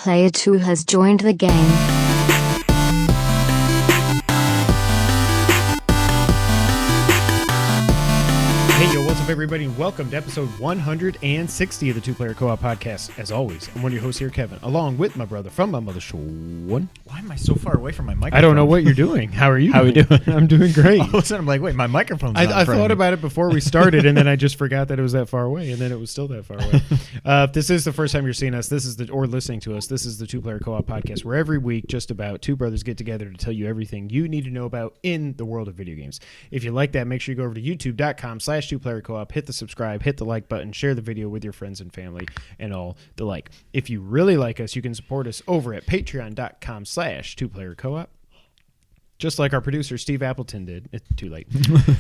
Player 2 has joined the game. Hey, yo, what's up, everybody, and welcome to episode 160 of the Two Player Co-op Podcast. As always, I'm one of your hosts here, Kevin, along with my brother from my mother, Sean. Why am I so far away from my microphone? I don't know what you're doing. How are you How doing? are we doing? I'm doing great. All of a sudden, I'm like, wait, my microphone's not I thought about it before we started, and then I just forgot that it was that far away, and then it was still that far away. If this is the first time you're seeing us, or listening to us, this is the Two Player Co-op Podcast, where every week, just about two brothers get together to tell you everything you need to know about in the world of video games. If you like that, make sure you go over to youtube.com/2playercoop, hit the subscribe, hit the like button, share the video with your friends and family, and all the like. If you really like us, you can support us over at patreon.com/2playercoop. Just like our producer, Steve Appleton, did. It's too late.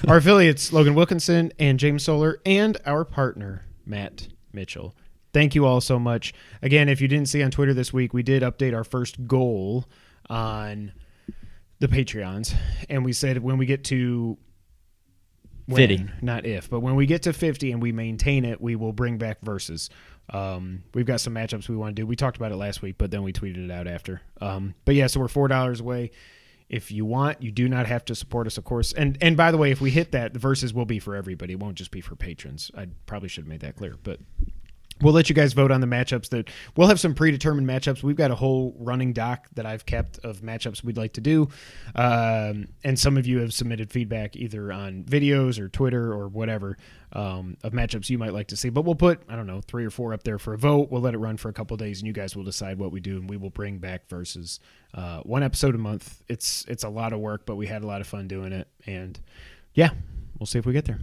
Our affiliates, Logan Wilkinson and James Solar, and our partner, Matt Mitchell. Thank you all so much. Again, if you didn't see on Twitter this week, we did update our first goal on the Patreons. And we said when we get to 50. Not if, but when we get to 50 and we maintain it, we will bring back versus. We've got some matchups we want to do. We talked about it last week, but then we tweeted it out after. But yeah, so we're $4 away. If you want, you do not have to support us, of course. And by the way, if we hit that, the verses will be for everybody. It won't just be for patrons. I probably should have made that clear, but we'll let you guys vote on the matchups. That we'll have some predetermined matchups. We've got a whole running doc that I've kept of matchups we'd like to do. And some of you have submitted feedback either on videos or Twitter or whatever of matchups you might like to see. But we'll put, 3 or 4 up there for a vote. We'll let it run for a couple of days, and you guys will decide what we do, and we will bring back versus one episode a month. It's a lot of work, but we had a lot of fun doing it. And, yeah, we'll see if we get there.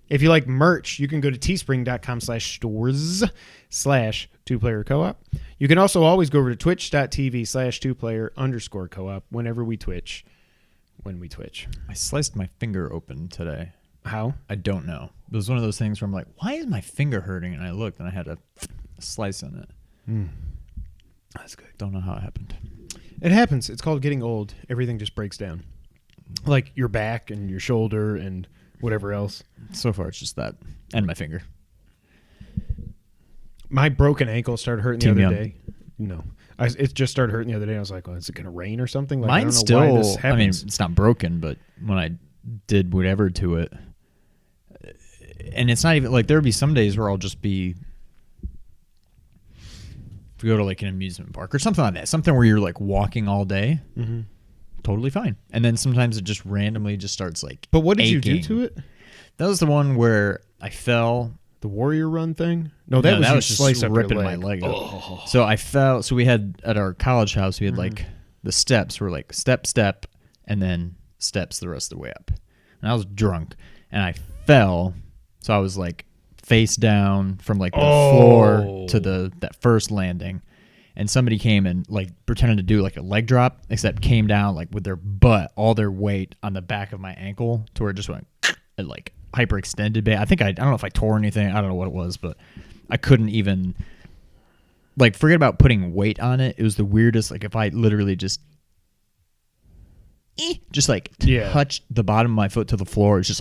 If you like merch, you can go to teespring.com/stores/2playercoop. You can also always go over to twitch.tv/2player_coop whenever we Twitch. When we Twitch. I sliced my finger open today. How? I don't know. It was one of those things where I'm like, why is my finger hurting? And I looked, and I had a slice in it. That's good. Don't know how it happened. It happens. It's called getting old. Everything just breaks down. Like your back and your shoulder and whatever else. So far, it's just that. And my finger. My broken ankle started hurting Team the other Young. day. No. It just started hurting the other day. I was like, well, is it going to rain or something? Like, Mine's I don't know why this still, I mean, happens. it's not broken, but when I did whatever to it, and it's not even, like, there would be some days where I'll just be, if we go to, like, an amusement park or something like that, something where you're, like, walking all day, totally fine. And then sometimes it just randomly just starts, like, But what did you aching. do to it? That was the one where I fell. The Warrior Run thing? No, that was just slice up ripping your my leg. leg up. So I fell. So we had, at our college house, we had like the steps were like step, and then steps the rest of the way up. And I was drunk, and I fell. So I was like face down from like the floor to that first landing. And somebody came and like pretended to do like a leg drop, except came down like with their butt, all their weight on the back of my ankle to where it just went and like hyperextended. I think I don't know if I tore anything. I don't know what it was, but I couldn't even like forget about putting weight on it. It was the weirdest. Like if I literally just like touched the bottom of my foot to the floor, it's just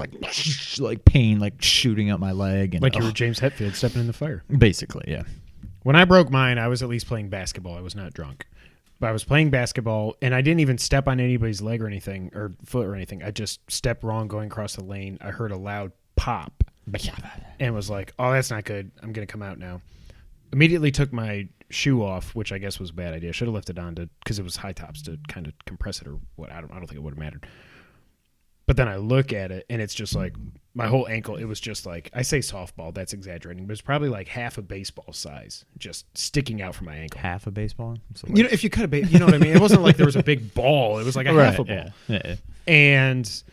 like pain, like shooting up my leg, and Like you were James Hetfield stepping in the fire. Basically, yeah. When I broke mine, I was at least playing basketball. I was not drunk. But I was playing basketball, and I didn't even step on anybody's leg or anything, or foot or anything. I just stepped wrong going across the lane. I heard a loud pop and was like, oh, that's not good. I'm going to come out now. Immediately took my shoe off, which I guess was a bad idea. Should have left it on because it was high tops to kind of compress it or what. I don't think it would have mattered. But then I look at it, and it's just like my whole ankle. It was just like, I say softball. That's exaggerating. But it's probably like half a baseball size just sticking out from my ankle. Half a baseball? So You know, if you cut a baseball, you know what I mean? It wasn't like there was a big ball. It was like a half a ball. Yeah. And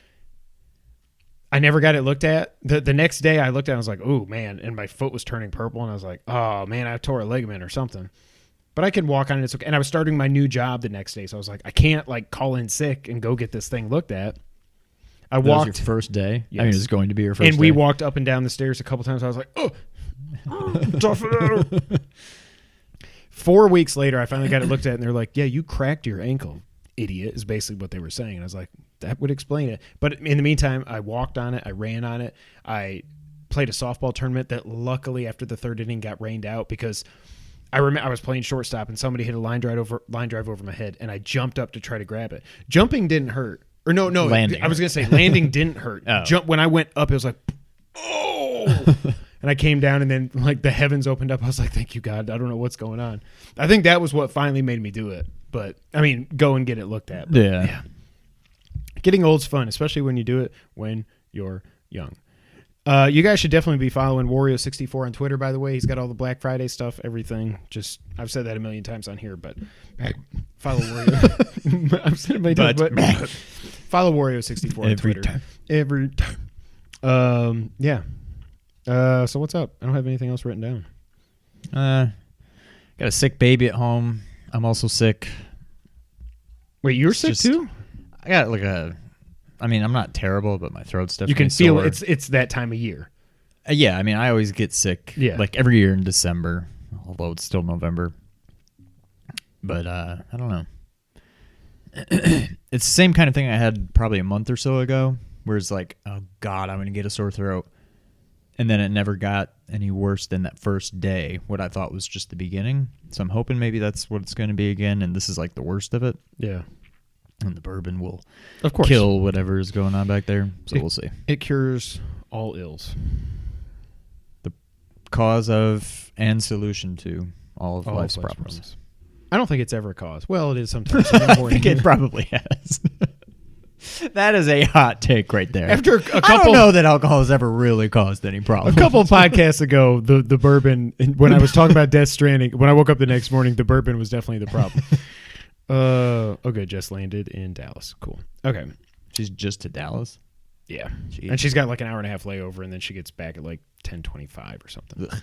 I never got it looked at. The next day I looked at it, I was like, oh, man. And my foot was turning purple, and I was like, oh, man, I tore a ligament or something. But I could walk on it. It's okay. And I was starting my new job the next day, so I was like, I can't like call in sick and go get this thing looked at. That was your first day? Yes. I mean, it was going to be your first day. And we walked up and down the stairs a couple times. I was like, oh, tough it out. 4 weeks later, I finally got it looked at, and they're like, yeah, you cracked your ankle, idiot, is basically what they were saying. And I was like, that would explain it. But in the meantime, I walked on it. I ran on it. I played a softball tournament that luckily after the third inning got rained out because I remember I was playing shortstop and somebody hit a line drive over my head, and I jumped up to try to grab it. Jumping didn't hurt, or no, landing. I was gonna say landing didn't hurt. Oh. When I went up, it was like, oh, and I came down, and then like the heavens opened up. I was like, thank you God. I don't know what's going on. I think that was what finally made me do it. But I mean, go and get it looked at. But, yeah. Getting old's fun, especially when you do it when you're young. You guys should definitely be following Wario64 on Twitter, by the way. He's got all the Black Friday stuff, everything. Just, I've said that a million times on here, but follow Wario. I've said it many times, but follow Wario64 on Twitter. Every time. Yeah. So what's up? I don't have anything else written down. Got a sick baby at home. I'm also sick. Wait, you're sick too? I got like I'm not terrible, but my throat's definitely You can feel sore. it's that time of year. Yeah, I mean, I always get sick like every year in December, although it's still November. But I don't know. It's the same kind of thing I had probably a month or so ago, where it's like, oh God, I'm going to get a sore throat. And then it never got any worse than that first day, what I thought was just the beginning. So I'm hoping maybe that's what it's going to be again, and this is like the worst of it. Yeah. And the bourbon will, of course, kill whatever is going on back there. So we'll see. It cures all ills. The cause of and solution to all of life's problems. I don't think it's ever a cause. Well, it is sometimes. In the I morning. think it probably has. That is a hot take right there. After a couple, I don't know that alcohol has ever really caused any problems. A couple of podcasts ago, the bourbon, when I was talking about Death Stranding, when I woke up the next morning, the bourbon was definitely the problem. Okay, just landed in Dallas. Cool. Okay. She's just to Dallas? Yeah. Jeez. And she's got like an hour and a half layover, and then she gets back at like 10:25 or something. Ugh.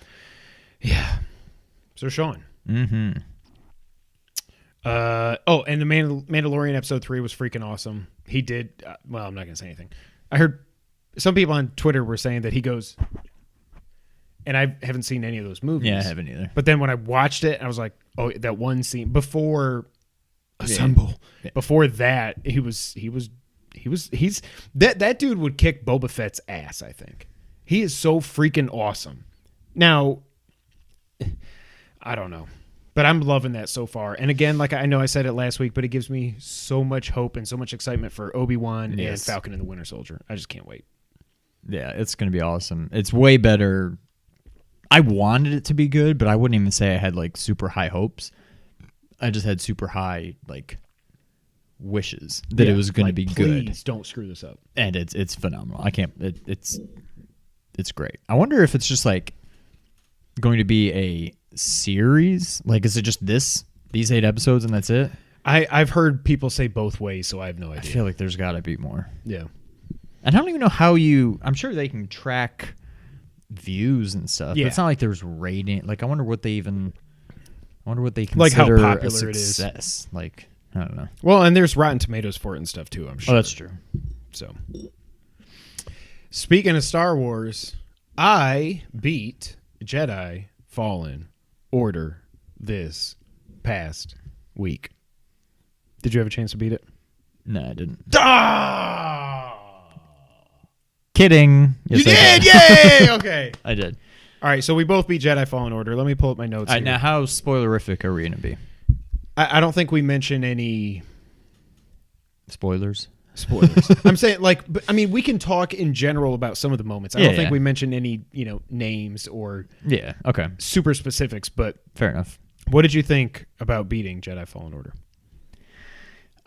Yeah. So, Sean. Mm-hmm. And the Mandalorian episode 3 was freaking awesome. He did, well, I'm not going to say anything. I heard some people on Twitter were saying that he goes, and I haven't seen any of those movies. Yeah, I haven't either. But then when I watched it, I was like, oh, that one scene before Assemble. Yeah. Before that, he's that dude would kick Boba Fett's ass, I think. He is so freaking awesome. Now, I don't know. But I'm loving that so far. And again, like I know I said it last week, but it gives me so much hope and so much excitement for Obi-Wan and Falcon and the Winter Soldier. I just can't wait. Yeah, it's going to be awesome. It's way better. I wanted it to be good, but I wouldn't even say I had like super high hopes. I just had super high like wishes that it was going to be good. Please don't screw this up. And it's phenomenal. I can't. It's great. I wonder if it's just like going to be a series. Like, is it just these 8 episodes and that's it? I've heard people say both ways, so I have no idea. I feel like there's got to be more. Yeah. And I don't even know how I'm sure they can track views and stuff. Yeah. But it's not like there's rating. Like, I wonder what they consider like how popular a it is. success. Like, I don't know. Well, and there's Rotten Tomatoes for it and stuff too, I'm sure. Oh, that's true. So, speaking of Star Wars, I beat Jedi Fallen Order this past week. Did you have a chance to beat it? No, I didn't. Ah! Kidding. Yes, You did? Yay! Okay. I did. All right, so we both beat Jedi Fallen Order. Let me pull up my notes All right, here. now how spoilerific are we going to be? I don't think we mention any Spoilers? spoilers. I'm saying, like, I mean, we can talk in general about some of the moments. I don't think we mentioned any, names or Yeah, okay. super specifics, but Fair enough. what did you think about beating Jedi Fallen Order?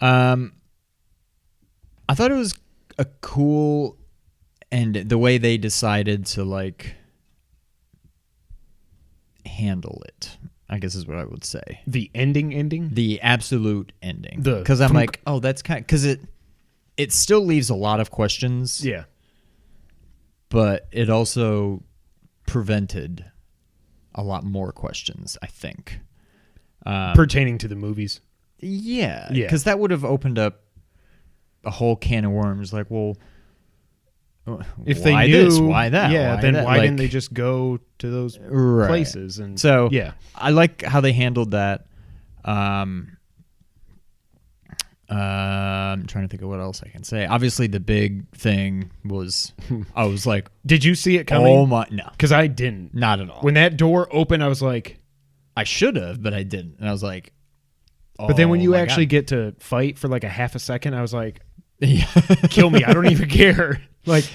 I thought it was a cool, and the way they decided to like handle it, I guess is what I would say. The ending? The absolute ending. The Because I'm like, oh, that's kind of, because it still leaves a lot of questions. Yeah. But it also prevented a lot more questions, I think. Pertaining to the movies. Yeah. Yeah. Because that would have opened up a whole can of worms. Like, well, If why they knew, this? Why that? Yeah, Why then that? why Like, didn't they just go to those right. places? And So yeah. I like how they handled that. I'm trying to think of what else I can say. Obviously, the big thing was I was like, Did you see it coming? oh my, no, Because I didn't. not at all. When that door opened, I was like, I should have, but I didn't. And I was like, but then when oh you my actually God. get to fight for like a half a second, I was like, Yeah. kill me. I don't even care. Like,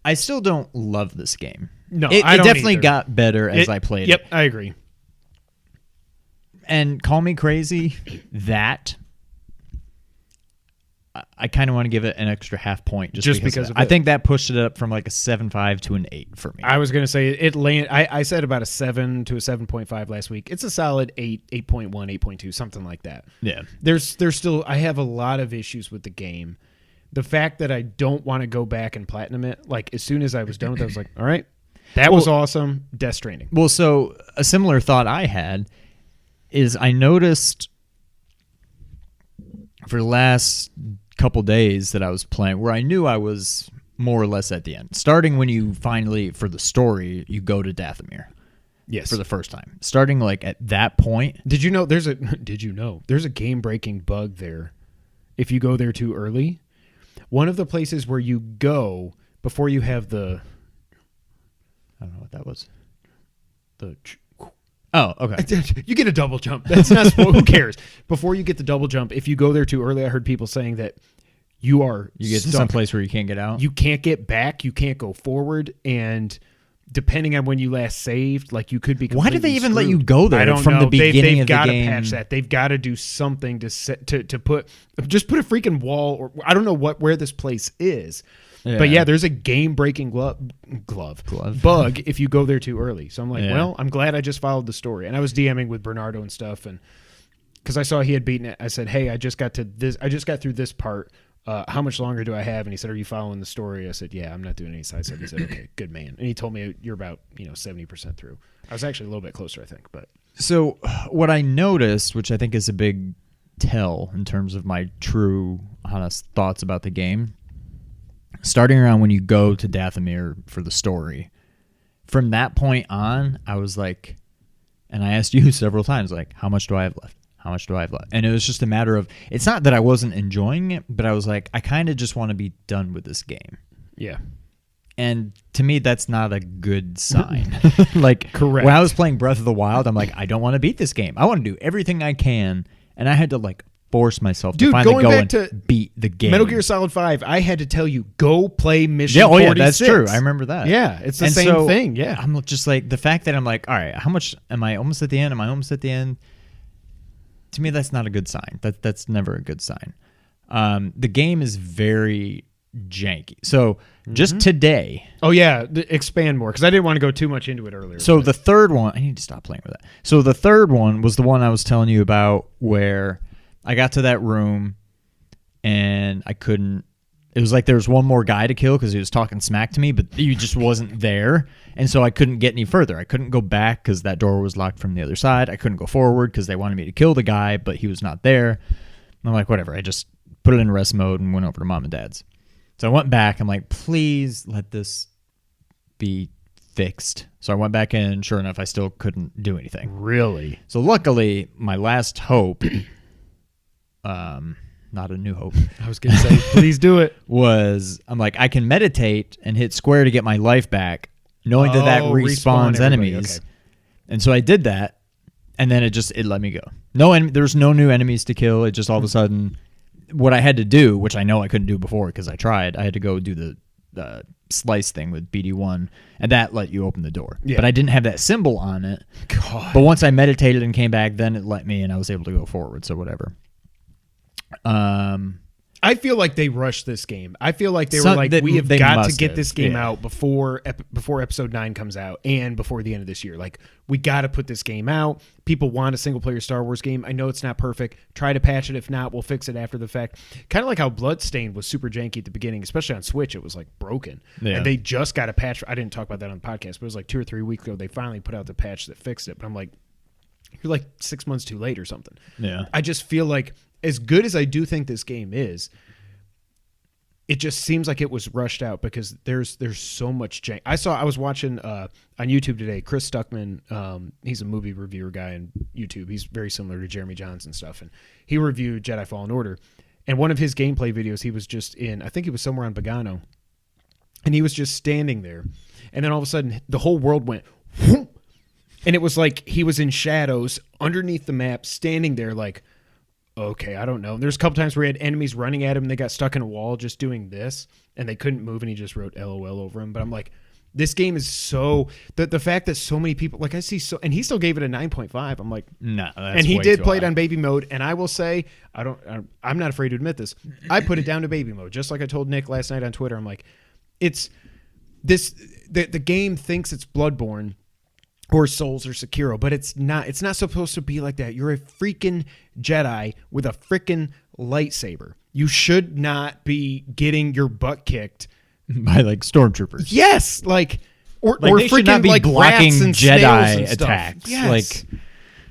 I still don't love this game. No, it I don't definitely either. got better as I played Yep, it. I agree. And call me crazy, that I kind of want to give it an extra half point just because of it. I think that pushed it up from like a 7.5 to an 8 for me. I was going to say it land. I said about a 7 to a 7.5 last week. It's a solid 8, 8.1, 8.2, something like that. Yeah. There's still, I have a lot of issues with the game. The fact that I don't want to go back and platinum it, like as soon as I was done with it, I was like, all right, that was awesome. Death Stranding. Well, so a similar thought I had is I noticed for the last couple days that I was playing where I knew I was more or less at the end. Starting when you finally, for the story, you go to Dathomir. Yes. For the first time. Starting like at that point. Did you know there's a game-breaking bug there if you go there too early? One of the places where you go before you have the... I don't know what that was. The... Oh, okay. You get a double jump. That's not who cares? Before you get the double jump, if you go there too early, I heard people saying that you get to some place where you can't get out. You can't get back. You can't go forward, and depending on when you last saved, like you could be. Why did they even screwed. let you go there I don't from know. the beginning of the game? They've got to patch that. They've got to do something to put a freaking wall, or I don't know where this place is. Yeah. But yeah, there's a game-breaking glove bug if you go there too early. So I'm like, well, I'm glad I just followed the story. And I was DMing with Bernardo and stuff, and because I saw he had beaten it, I said, hey, I just got through this part. How much longer do I have? And he said, are you following the story? I said, yeah, I'm not doing any side stuff. He said, okay, good man. And he told me you're about 70% through. I was actually a little bit closer, I think. But so what I noticed, which I think is a big tell in terms of my true, honest thoughts about the game, starting around when you go to Dathomir for the story, from that point on, I was like, and I asked you several times, like, how much do I have left? How much do I have left? And it was just a matter of, it's not that I wasn't enjoying it, but I was like, I kind of just want to be done with this game. Yeah. And to me, that's not a good sign. Like, correct. When I was playing Breath of the Wild, I'm like, I don't want to beat this game. I want to do everything I can. And I had to, like, force myself to finally go and beat the game. Metal Gear Solid 5, I had to tell you, go play Mission 46. Yeah, that's true. I remember that. Yeah, it's the same thing. Yeah. I'm just like, the fact that I'm like, all right, how much am I almost at the end? Am I almost at the end? To me, that's not a good sign. That's never a good sign. The game is very janky. So just today. Oh, yeah. Expand more, because I didn't want to go too much into it earlier. So the third one, I need to stop playing with that. So the third one was the one I was telling you about where I got to that room and I couldn't. It was like there was one more guy to kill because he was talking smack to me, but he just wasn't there. And so I couldn't get any further. I couldn't go back because that door was locked from the other side. I couldn't go forward because they wanted me to kill the guy, but he was not there. And I'm like, whatever. I just put it in rest mode and went over to mom and dad's. So I went back. I'm like, please let this be fixed. So I went back in. Sure enough, I still couldn't do anything. Really? So luckily, my last hope... not a new hope. I was going to say, please do it. I'm like, I can meditate and hit square to get my life back, knowing that respawns enemies. Okay. And so I did that, and then it let me go. There's no new enemies to kill. It just all of a sudden, what I had to do, which I know I couldn't do before because I tried, I had to go do the slice thing with BD1, and that let you open the door. Yeah. But I didn't have that symbol on it. God. But once I meditated and came back, then it let me, and I was able to go forward, so whatever. I feel like they rushed this game. I feel like they were like, we have got to get this game out before episode 9 comes out and before the end of this year. Like, we got to put this game out. People want a single-player Star Wars game. I know it's not perfect. Try to patch it. If not, we'll fix it after the fact. Kind of like how Bloodstained was super janky at the beginning, especially on Switch. It was, like, broken. Yeah. And they just got a patch. I didn't talk about that on the podcast, but it was like 2 or 3 weeks ago. They finally put out the patch that fixed it. But I'm like, you're like 6 months too late or something. Yeah. I just feel like, as good as I do think this game is, it just seems like it was rushed out because there's so much jank. I was watching on YouTube today, Chris Stuckman, he's a movie reviewer guy on YouTube. He's very similar to Jeremy Johns and stuff, and he reviewed Jedi Fallen Order. And one of his gameplay videos, he was just in, I think he was somewhere on Pagano, and he was just standing there, and then all of a sudden the whole world went whoop, And it was like he was in shadows underneath the map, standing there like, okay, I don't know. There's a couple times where he had enemies running at him and they got stuck in a wall just doing this and they couldn't move and he just wrote LOL over him. But I'm like, this game is so the fact that so many people like I see so, and he still gave it a 9.5. I'm like, no, that's and he way did too play it high. on baby mode. And I will say, I'm not afraid to admit this. I put it down to baby mode, just like I told Nick last night on Twitter. I'm like, it's this the game thinks it's Bloodborne or Souls or Sekiro, but it's not. It's not supposed to be like that. You're a freaking Jedi with a freaking lightsaber. You should not be getting your butt kicked by like stormtroopers. Yes, like or Like, they should freaking not be like blocking rats and Jedi snails and stuff. attacks. Yes. Like,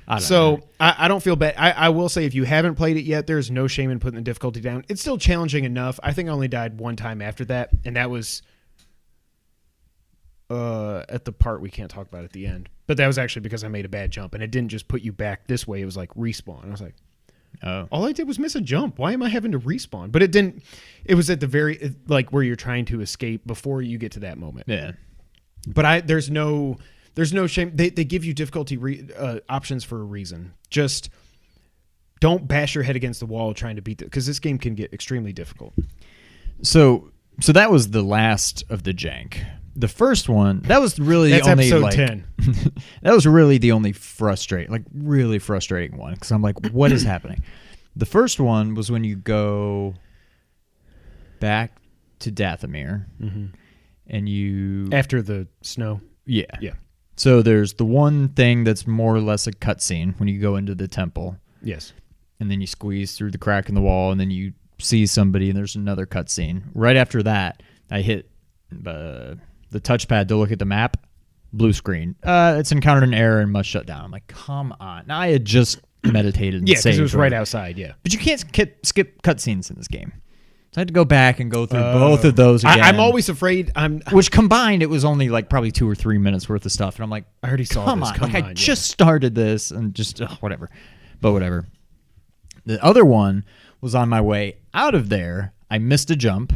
I don't know. I don't feel bad. I will say if you haven't played it yet, there's no shame in putting the difficulty down. It's still challenging enough. I think I only died one time after that, and that was at the part we can't talk about at the end. But that was actually because I made a bad jump, and it didn't just put you back this way. It was like respawn. I was like, Oh. all I did was miss a jump. Why am I having to respawn? But it didn't. It was at the very like where you're trying to escape before you get to that moment. Yeah. But there's no shame. They give you difficulty options for a reason. Just don't bash your head against the wall trying to beat it, because this game can get extremely difficult. So that was the last of the jank. The first one, that was really That's the only episode like 10. that was really the only really frustrating one, because I'm like, what is happening? The first one was when you go back to Dathomir and you After the snow. yeah. Yeah. So there's the one thing that's more or less a cutscene when you go into the temple, Yes. and then you squeeze through the crack in the wall, and then you see somebody, and there's another cutscene. Right after that, I hit the touchpad to look at the map. Blue screen. It's encountered an error and must shut down. I'm like, come on. Now I had just meditated and Yeah, because saved, it was right outside. Yeah. But you can't skip cutscenes in this game. So I had to go back and go through both of those again. I'm always afraid. Which combined, it was only like probably 2 or 3 minutes worth of stuff. And I'm like, I already saw come this. on. Come like, on. I just started this and just whatever. But whatever. The other one was on my way out of there. I missed a jump.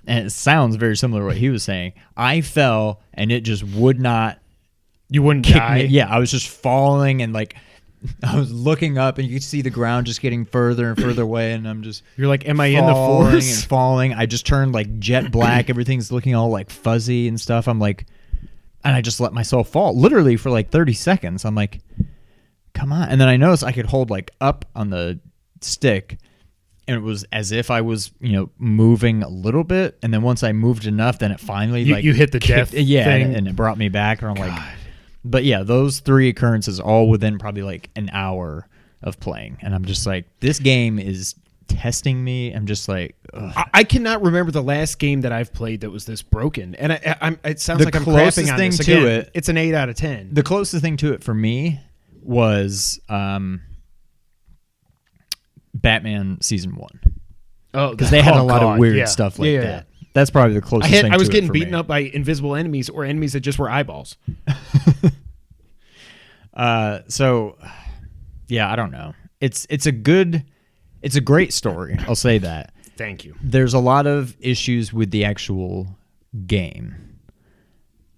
And it sounds very similar to what he was saying. I fell, and it just would not You wouldn't kick die. me. Yeah, I was just falling, and like I was looking up, and you could see the ground just getting further and further away, and I'm just You're like, am I in the falling force? and falling. I just turned like jet black. Everything's looking all like fuzzy and stuff. I'm like, and I just let myself fall literally for like 30 seconds. I'm like, come on. And then I noticed I could hold like up on the stick, and it was as if I was, moving a little bit. And then once I moved enough, then it finally You hit the death thing. and it brought me back. And I'm like, but yeah, those 3 occurrences all within probably like an hour of playing. And I'm just like, this game is testing me. I'm just like, ugh. I cannot remember the last game that I've played that was this broken. And it sounds The like I'm closest crapping on thing this. to Again, it- it's an 8 out of 10. The closest thing to it for me was Batman Season 1. Oh, Because they had a lot God, of weird yeah. stuff like Yeah, that. That's probably the closest thing I was to it getting for beaten me. up by invisible enemies or enemies that just were eyeballs. So, yeah, I don't know. It's a great story. I'll say that. Thank you. There's a lot of issues with the actual game.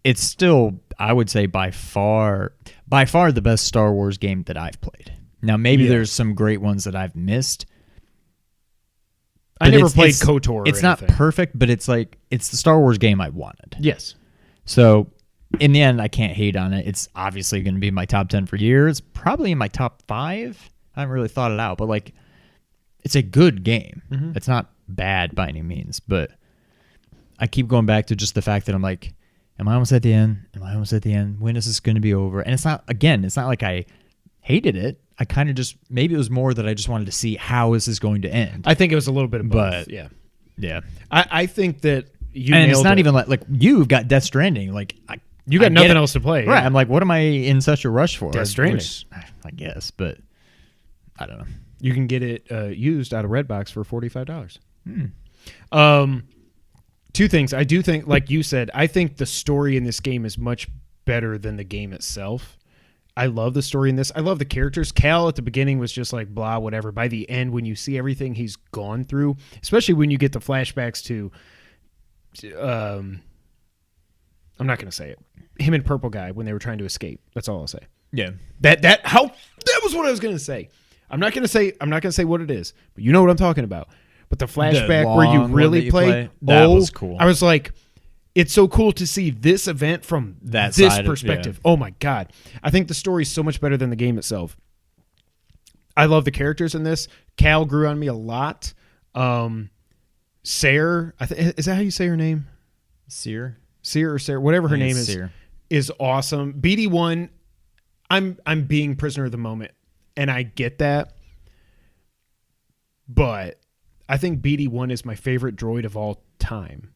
It's still, I would say, by far the best Star Wars game that I've played. Now, maybe there's some great ones that I've missed. I but never it's- played it's- KOTOR or It's not anything. perfect, but it's like it's the Star Wars game I wanted. Yes. So, in the end, I can't hate on it. It's obviously going to be in my top 10 for years. Probably in my top 5. I haven't really thought it out, but like, it's a good game. Mm-hmm. It's not bad by any means, but I keep going back to just the fact that I'm like, am I almost at the end? Am I almost at the end? When is this going to be over? And it's not like I hated it. I kind of just, maybe it was more that I just wanted to see how is this going to end. I think it was a little bit of both. But- yeah. Yeah. I think that you And nailed it's not it. even like you've got Death Stranding. Like, You got I get nothing it. else to play. Right. yeah. I'm like, what am I in such a rush for? Death Stranding. Which, I guess, but I don't know. You can get it used out of Redbox for $45. Hmm. 2 things. I do think, like you said, I think the story in this game is much better than the game itself. I love the story in this. I love the characters. Cal at the beginning was just like blah, whatever. By the end, when you see everything he's gone through, especially when you get the flashbacks to I'm not going to say it. Him and Purple Guy when they were trying to escape. That's all I'll say. Yeah. That was what I was going to say. I'm not going to say what it is, but you know what I'm talking about. But the flashback where you really play, that was cool. I was like, it's so cool to see this event from this perspective. Oh my God. I think the story is so much better than the game itself. I love the characters in this. Cal grew on me a lot. Sarah, is that how you say her name? Seer or Sarah, whatever her name is awesome. BD1, I'm being prisoner of the moment, and I get that. But I think BD1 is my favorite droid of all time.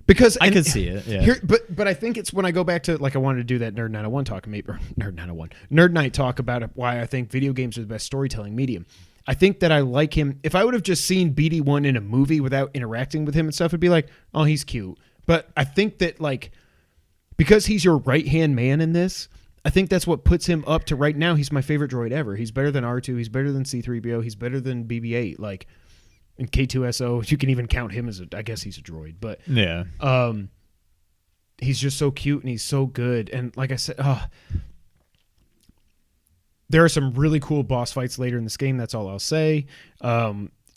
Because I could see it, yeah. But I think it's when I go back to, like, I wanted to do that Nerd 901 talk, or Nerd Night talk about why I think video games are the best storytelling medium. I think that I like him. If I would have just seen BD1 in a movie without interacting with him and stuff, it'd be like, oh, he's cute. But I think that, like, because he's your right-hand man in this, I think that's what puts him up to right now. He's my favorite droid ever. He's better than R2. He's better than C-3PO. He's better than BB-8. Like, and K2SO, you can even count him as I guess he's a droid. But yeah, he's just so cute and he's so good. And like I said, there are some really cool boss fights later in this game. That's all I'll say.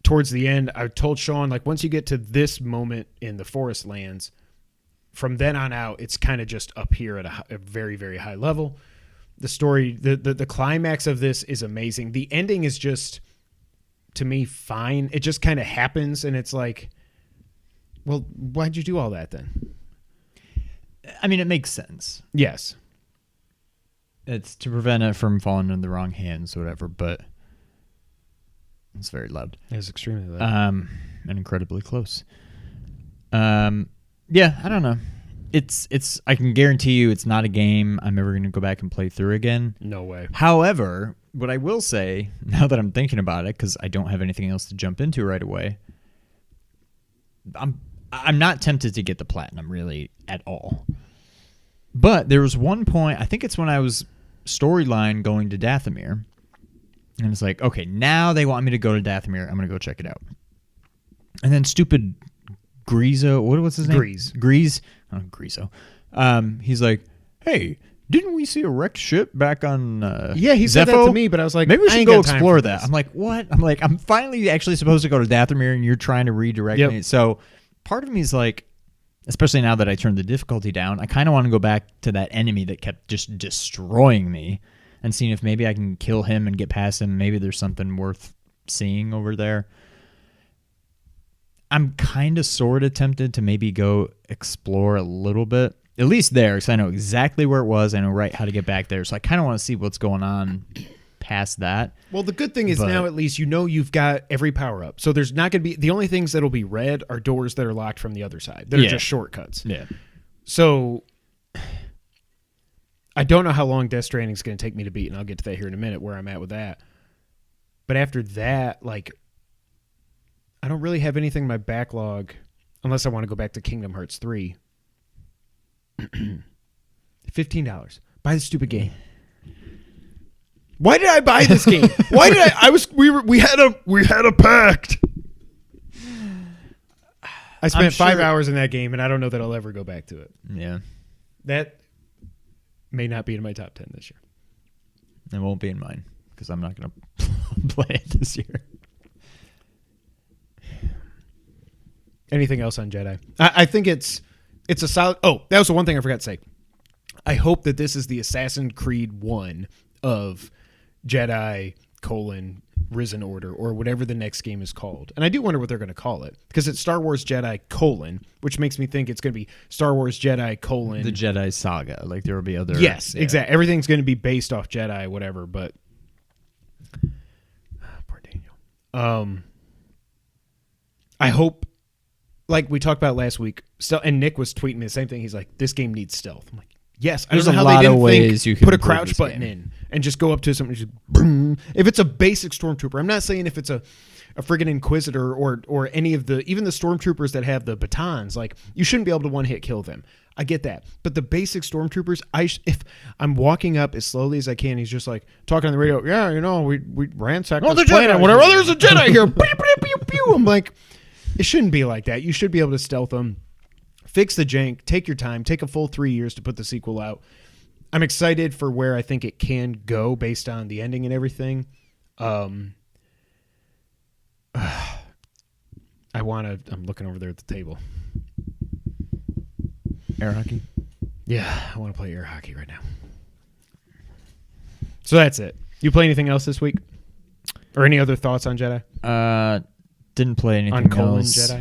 Towards the end, I told Sean, like, once you get to this moment in the forest lands, from then on out, it's kind of just up here at a very, very high level. The story, the climax of this is amazing. The ending is just, to me, fine. It just kind of happens, and it's like, well, why'd you do all that then? I mean, it makes sense. Yes. It's to prevent it from falling in the wrong hands or whatever, but it's very loud. It's extremely loud. And incredibly close. Yeah, I don't know. It's I can guarantee you it's not a game I'm ever going to go back and play through again. No way. However, what I will say, now that I'm thinking about it, because I don't have anything else to jump into right away, I'm not tempted to get the platinum really at all. But there was one point, I think it's when I was storyline going to Dathomir, and it's like, okay, now they want me to go to Dathomir. I'm going to go check it out. And then stupid Greezo, what was his name? Grease. Oh, Greezo. He's like, hey, didn't we see a wrecked ship back on Yeah, he said Zepho? that to me, but I was like, maybe we should go explore that. This. I'm like, what? I'm finally actually supposed to go to Dathomir, and you're trying to redirect me. So part of me is like, especially now that I turned the difficulty down, I kind of want to go back to that enemy that kept just destroying me and seeing if maybe I can kill him and get past him. Maybe there's something worth seeing over there. I'm kind of sort of tempted to maybe go explore a little bit, at least there, because I know exactly where it was. I know how to get back there. So I kind of want to see what's going on past that. Well, the good thing is now at least you know you've got every power up. So there's not going to be, the only things that'll be red are doors that are locked from the other side. That are just shortcuts. Yeah. So I don't know how long Death Stranding is going to take me to beat, and I'll get to that here in a minute where I'm at with that. But after that, like, I don't really have anything in my backlog unless I want to go back to Kingdom Hearts 3. $15. Buy the stupid game. Why did I buy this game? Why did we had a pact. I spent 5 hours in that game, and I don't know that I'll ever go back to it. Yeah. That may not be in my top 10 this year. It won't be in mine because I'm not going to play it this year. Anything else on Jedi? I think it's a solid... Oh, that was the one thing I forgot to say. I hope that this is the Assassin's Creed 1 of Jedi, Risen Order, or whatever the next game is called. And I do wonder what they're going to call it, because it's Star Wars Jedi, which makes me think it's going to be Star Wars Jedi, the Jedi Saga. Like, there will be other... Yes, exactly. Everything's going to be based off Jedi, whatever, but... Poor Daniel. I hope... Like we talked about last week, and Nick was tweeting me the same thing. He's like, "This game needs stealth." I'm like, "Yes." There's I don't know a how lot they of didn't ways you can put a improve crouch this button game. in and just go up to somebody. Just, boom. If it's a basic stormtrooper, I'm not saying if it's a friggin' Inquisitor or any of even the stormtroopers that have the batons. Like, you shouldn't be able to one hit kill them. I get that, but the basic stormtroopers, if I'm walking up as slowly as I can, he's just like talking on the radio. Yeah, you know, we ransacked this planet, whatever. Oh, there's a Jedi here. Pew, pew, pew, pew. I'm like, it shouldn't be like that. You should be able to stealth them fix the jank, take your time, take a full 3 years to put the sequel out. I'm excited for where I think it can go based on the ending and everything. I'm looking over there at the table. Air hockey? Yeah, I want to play air hockey right now. So that's it. You play anything else this week? Or any other thoughts on Jedi? Didn't play anything on Colon else.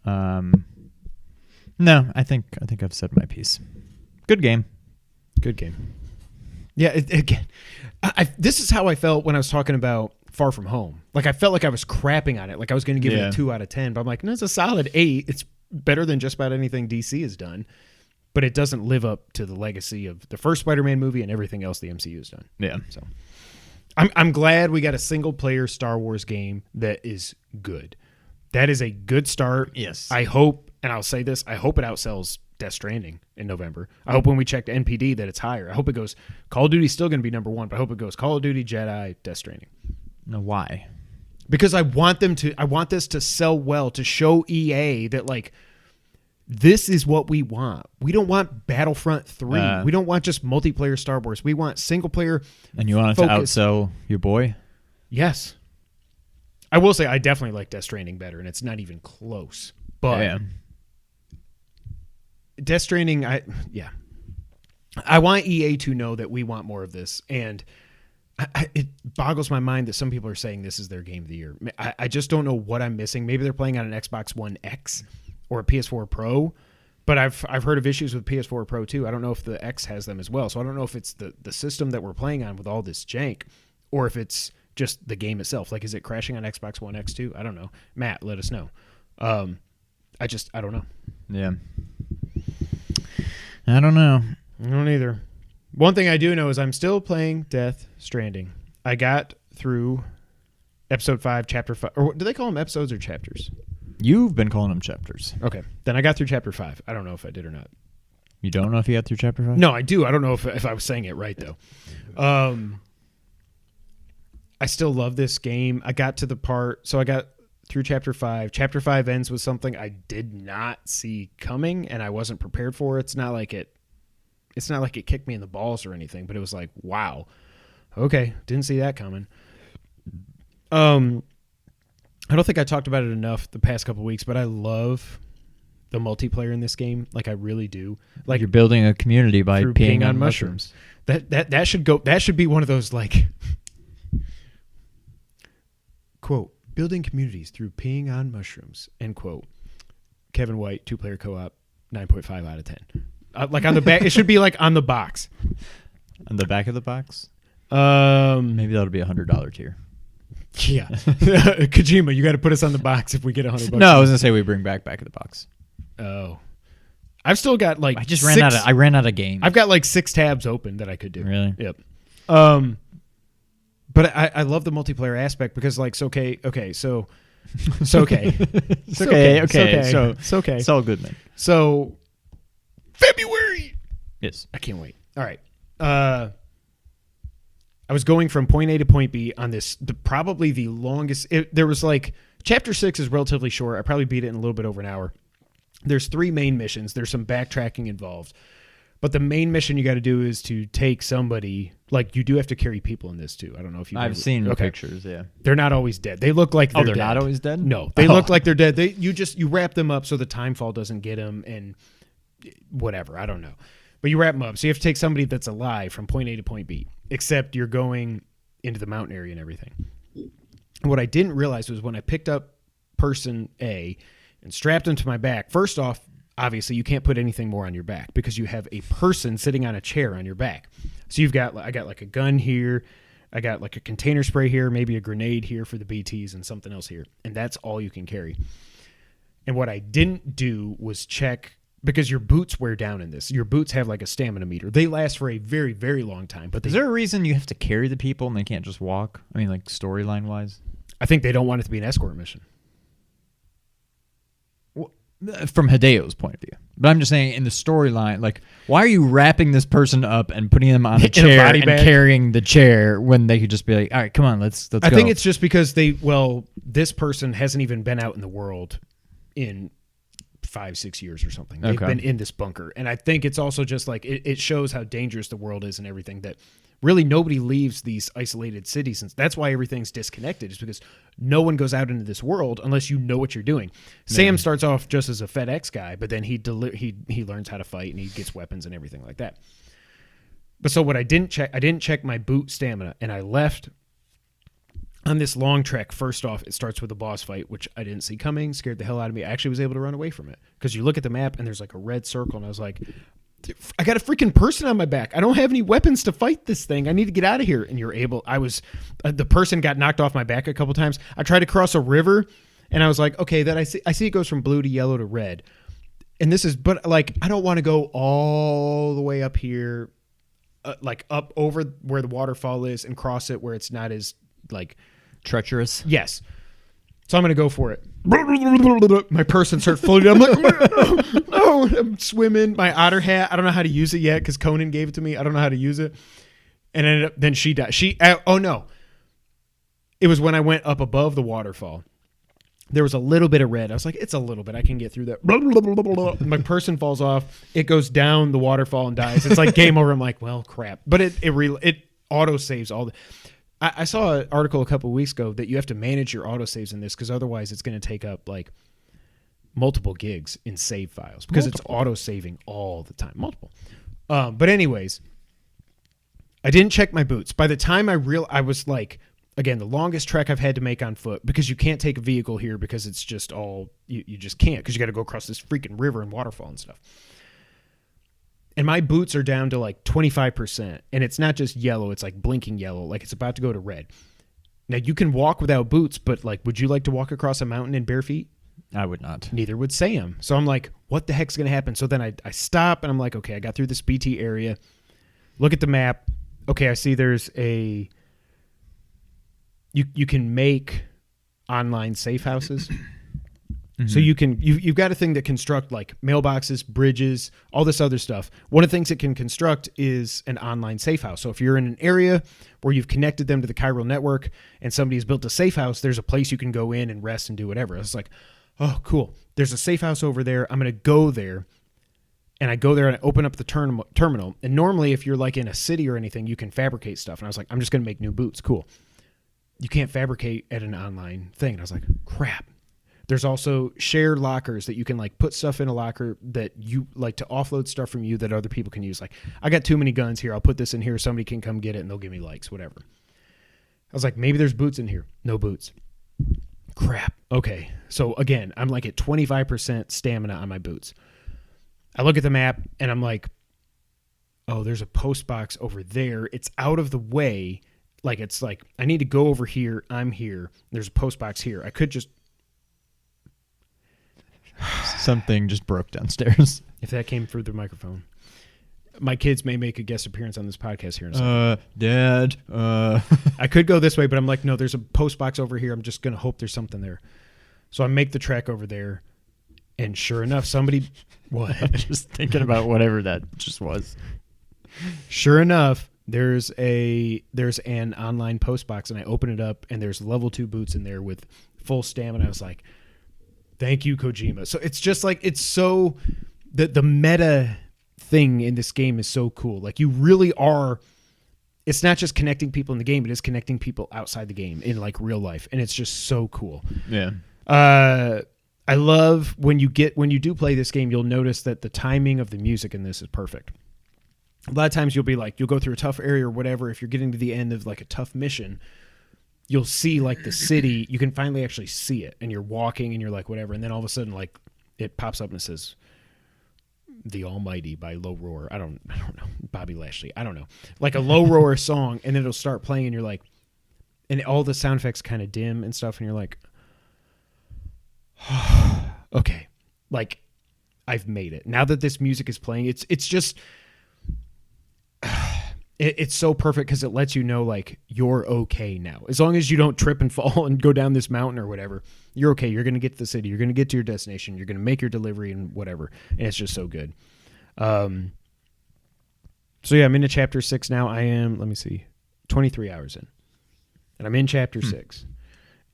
Jedi? No, I think I've said my piece. Good game. Good game. Yeah, again, this is how I felt when I was talking about Far From Home. Like, I felt like I was crapping on it. Like, I was going to give it a 2 out of 10. But I'm like, no, it's a solid 8. It's better than just about anything DC has done. But it doesn't live up to the legacy of the first Spider-Man movie and everything else the MCU has done. Yeah. So I'm glad we got a single-player Star Wars game that is good. That is a good start. Yes. I hope, and I'll say this, I hope it outsells Death Stranding in November. I hope when we check the NPD that it's higher. I hope it goes, Call of Duty's still going to be number 1, but I hope it goes Call of Duty, Jedi, Death Stranding. No, why? Because I want this to sell well, to show EA that, like, this is what we want. We don't want Battlefront 3. We don't want just multiplayer Star Wars. We want single player. And you want it to outsell your boy? Yes. I will say I definitely like Death Stranding better, and it's not even close. But Death Stranding, I want EA to know that we want more of this, and it boggles my mind that some people are saying this is their game of the year. I just don't know what I'm missing. Maybe they're playing on an Xbox One X or a PS4 Pro, but I've heard of issues with PS4 Pro too. I don't know if the X has them as well, so I don't know if it's the system that we're playing on with all this jank, or if it's just the game itself. Like, is it crashing on Xbox One X too? I don't know. Matt, let us know. I don't know. Yeah. I don't know. I don't either. One thing I do know is I'm still playing Death Stranding. I got through episode 5, chapter 5. Or do they call them episodes or chapters? You've been calling them chapters. Okay. Then I got through chapter 5. I don't know if I did or not. You don't know if you got through chapter 5? No, I do. I don't know if I was saying it right, though. I still love this game. I got to the part, so I got through chapter 5. Chapter 5 ends with something I did not see coming, and I wasn't prepared for. It's not like it kicked me in the balls or anything, but it was like, wow. Okay, didn't see that coming. I don't think I talked about it enough the past couple of weeks, but I love the multiplayer in this game. Like, I really do. Like, you're building a community by peeing on mushrooms. That should be one of those, like, quote, building communities through peeing on mushrooms, end quote. Kevin White, 2-player co-op, 9.5 out of 10. Like, on the back, it should be like on the box. On the back of the box? Maybe that'll be $100 tier. Yeah. Kojima, you got to put us on the box if we get $100. No, I was gonna say we bring back of the box. Oh, I've still got like I ran out of games. I've got like 6 tabs open that I could do. Really? Yep. But I love the multiplayer aspect because, like, so okay. It's okay. It's all good, man. So February. Yes. I can't wait. All right. I was going from point A to point B on this, probably the longest. There was like, chapter 6 is relatively short. I probably beat it in a little bit over an hour. There's 3 main missions. There's some backtracking involved. But the main mission you got to do is to take somebody, like, you do have to carry people in this too. I don't know if you've I've seen pictures, yeah. They're not always dead. They look like they're dead. Not always dead? No, they look like they're dead. You wrap them up so the timefall doesn't get them and whatever. I don't know. But you wrap them up. So you have to take somebody that's alive from point A to point B, except you're going into the mountain area and everything. And what I didn't realize was when I picked up person A and strapped them to my back, first off, obviously you can't put anything more on your back because you have a person sitting on a chair on your back. So I got like a gun here. I got like a container spray here, maybe a grenade here for the BTs and something else here. And that's all you can carry. And what I didn't do was check, because your boots wear down in this. Your boots have like a stamina meter. They last for a very, very long time. But is there a reason you have to carry the people and they can't just walk? I mean, like, storyline wise? I think they don't want it to be an escort mission. From Hideo's point of view. But I'm just saying, in the storyline, like, why are you wrapping this person up and putting them on a chair and carrying the chair when they could just be like, all right, come on, let's go. I think it's just because this person hasn't even been out in the world in 5-6 years or something. They've been in this bunker. And I think it's also just like it shows how dangerous the world is and everything, that really nobody leaves these isolated cities. And that's why everything's disconnected, is because no one goes out into this world unless you know what you're doing. Sam starts off just as a FedEx guy, but then he learns how to fight and he gets weapons and everything like that. But so what I didn't check my boot stamina, and I left on this long trek. First off, it starts with a boss fight, which I didn't see coming, scared the hell out of me. I actually was able to run away from it because you look at the map and there's like a red circle, and I was like, I got a freaking person on my back. I don't have any weapons to fight this thing. I need to get out of here. And the person got knocked off my back a couple times. I tried to cross a river, and I was like, okay, that I see it goes from blue to yellow to red. And but like, I don't want to go all the way up here, like up over where the waterfall is and cross it where it's not as like treacherous. Yes. So I'm going to go for it. My person starts floating. I'm like, no, I'm swimming. My otter hat, I don't know how to use it yet because Conan gave it to me. I don't know how to use it. And then she died. Oh no. It was when I went up above the waterfall. There was a little bit of red. I was like, it's a little bit. I can get through that. My person falls off. It goes down the waterfall and dies. It's like game over. I'm like, well, crap. But it auto saves all the. I saw an article a couple of weeks ago that you have to manage your autosaves in this because otherwise it's going to take up like multiple gigs in save files because it's auto-saving all the time. Multiple. But anyways, I didn't check my boots. By the time I was like, again, the longest trek I've had to make on foot because you can't take a vehicle here because it's just all, you just can't because you got to go across this freaking river and waterfall and stuff. And my boots are down to like 25%. And it's not just yellow. It's like blinking yellow. Like it's about to go to red. Now you can walk without boots, but like, would you like to walk across a mountain in bare feet? I would not. Neither would Sam. So I'm like, what the heck's going to happen? So then I stop and I'm like, okay, I got through this BT area. Look at the map. Okay, I see there's you can make online safe houses. Mm-hmm. So you've got a thing that construct like mailboxes, bridges, all this other stuff. One of the things it can construct is an online safe house. So if you're in an area where you've connected them to the chiral network and somebody's built a safe house, there's a place you can go in and rest and do whatever. It's like, oh, cool. There's a safe house over there. I'm going to go there. And I go there and I open up the terminal. And normally if you're like in a city or anything, you can fabricate stuff. And I was like, I'm just going to make new boots. Cool. You can't fabricate at an online thing. And I was like, crap. There's also shared lockers that you can like put stuff in a locker that you like to offload stuff from you that other people can use. Like, I got too many guns here. I'll put this in here. Somebody can come get it and they'll give me likes, whatever. I was like, maybe there's boots in here. No boots. Crap. Okay. So again, I'm like at 25% stamina on my boots. I look at the map and I'm like, oh, there's a post box over there. It's out of the way. Like, it's like, I need to go over here. I'm here. There's a post box here. I could just. Something just broke downstairs. If that came through the microphone. My kids may make a guest appearance on this podcast here in a second. Dad. I could go this way, but I'm like, no, there's a post box over here. I'm just going to hope there's something there. So I make the trek over there. And sure enough, somebody... What? Just thinking about whatever that just was. Sure enough, there's an online post box, and I open it up, and there's level 2 boots in there with full stamina. I was like, thank you, Kojima. So it's just like, it's so... The meta thing in this game is so cool. Like, you really are... It's not just connecting people in the game, it is connecting people outside the game in, like, real life. And it's just so cool. Yeah. I love when you do play this game, you'll notice that the timing of the music in this is perfect. A lot of times you'll go through a tough area or whatever. If you're getting to the end of like a tough mission, you'll see like the city, you can finally actually see it, and you're walking and you're like, whatever. And then all of a sudden, like, it pops up and it says The Almighty by Low Roar. I don't know. Bobby Lashley. I don't know. Like a Low Roar song, and then it'll start playing and you're like, and all the sound effects kind of dim and stuff. And you're like, okay, like, I've made it. Now that this music is playing, it's just it's so perfect because it lets you know, like, you're okay now. As long as you don't trip and fall and go down this mountain or whatever, you're okay. You're going to get to the city. You're going to get to your destination. You're going to make your delivery and whatever. And it's just so good. So yeah, I'm into chapter 6 now. I am, let me see, 23 hours in. And I'm in chapter 6.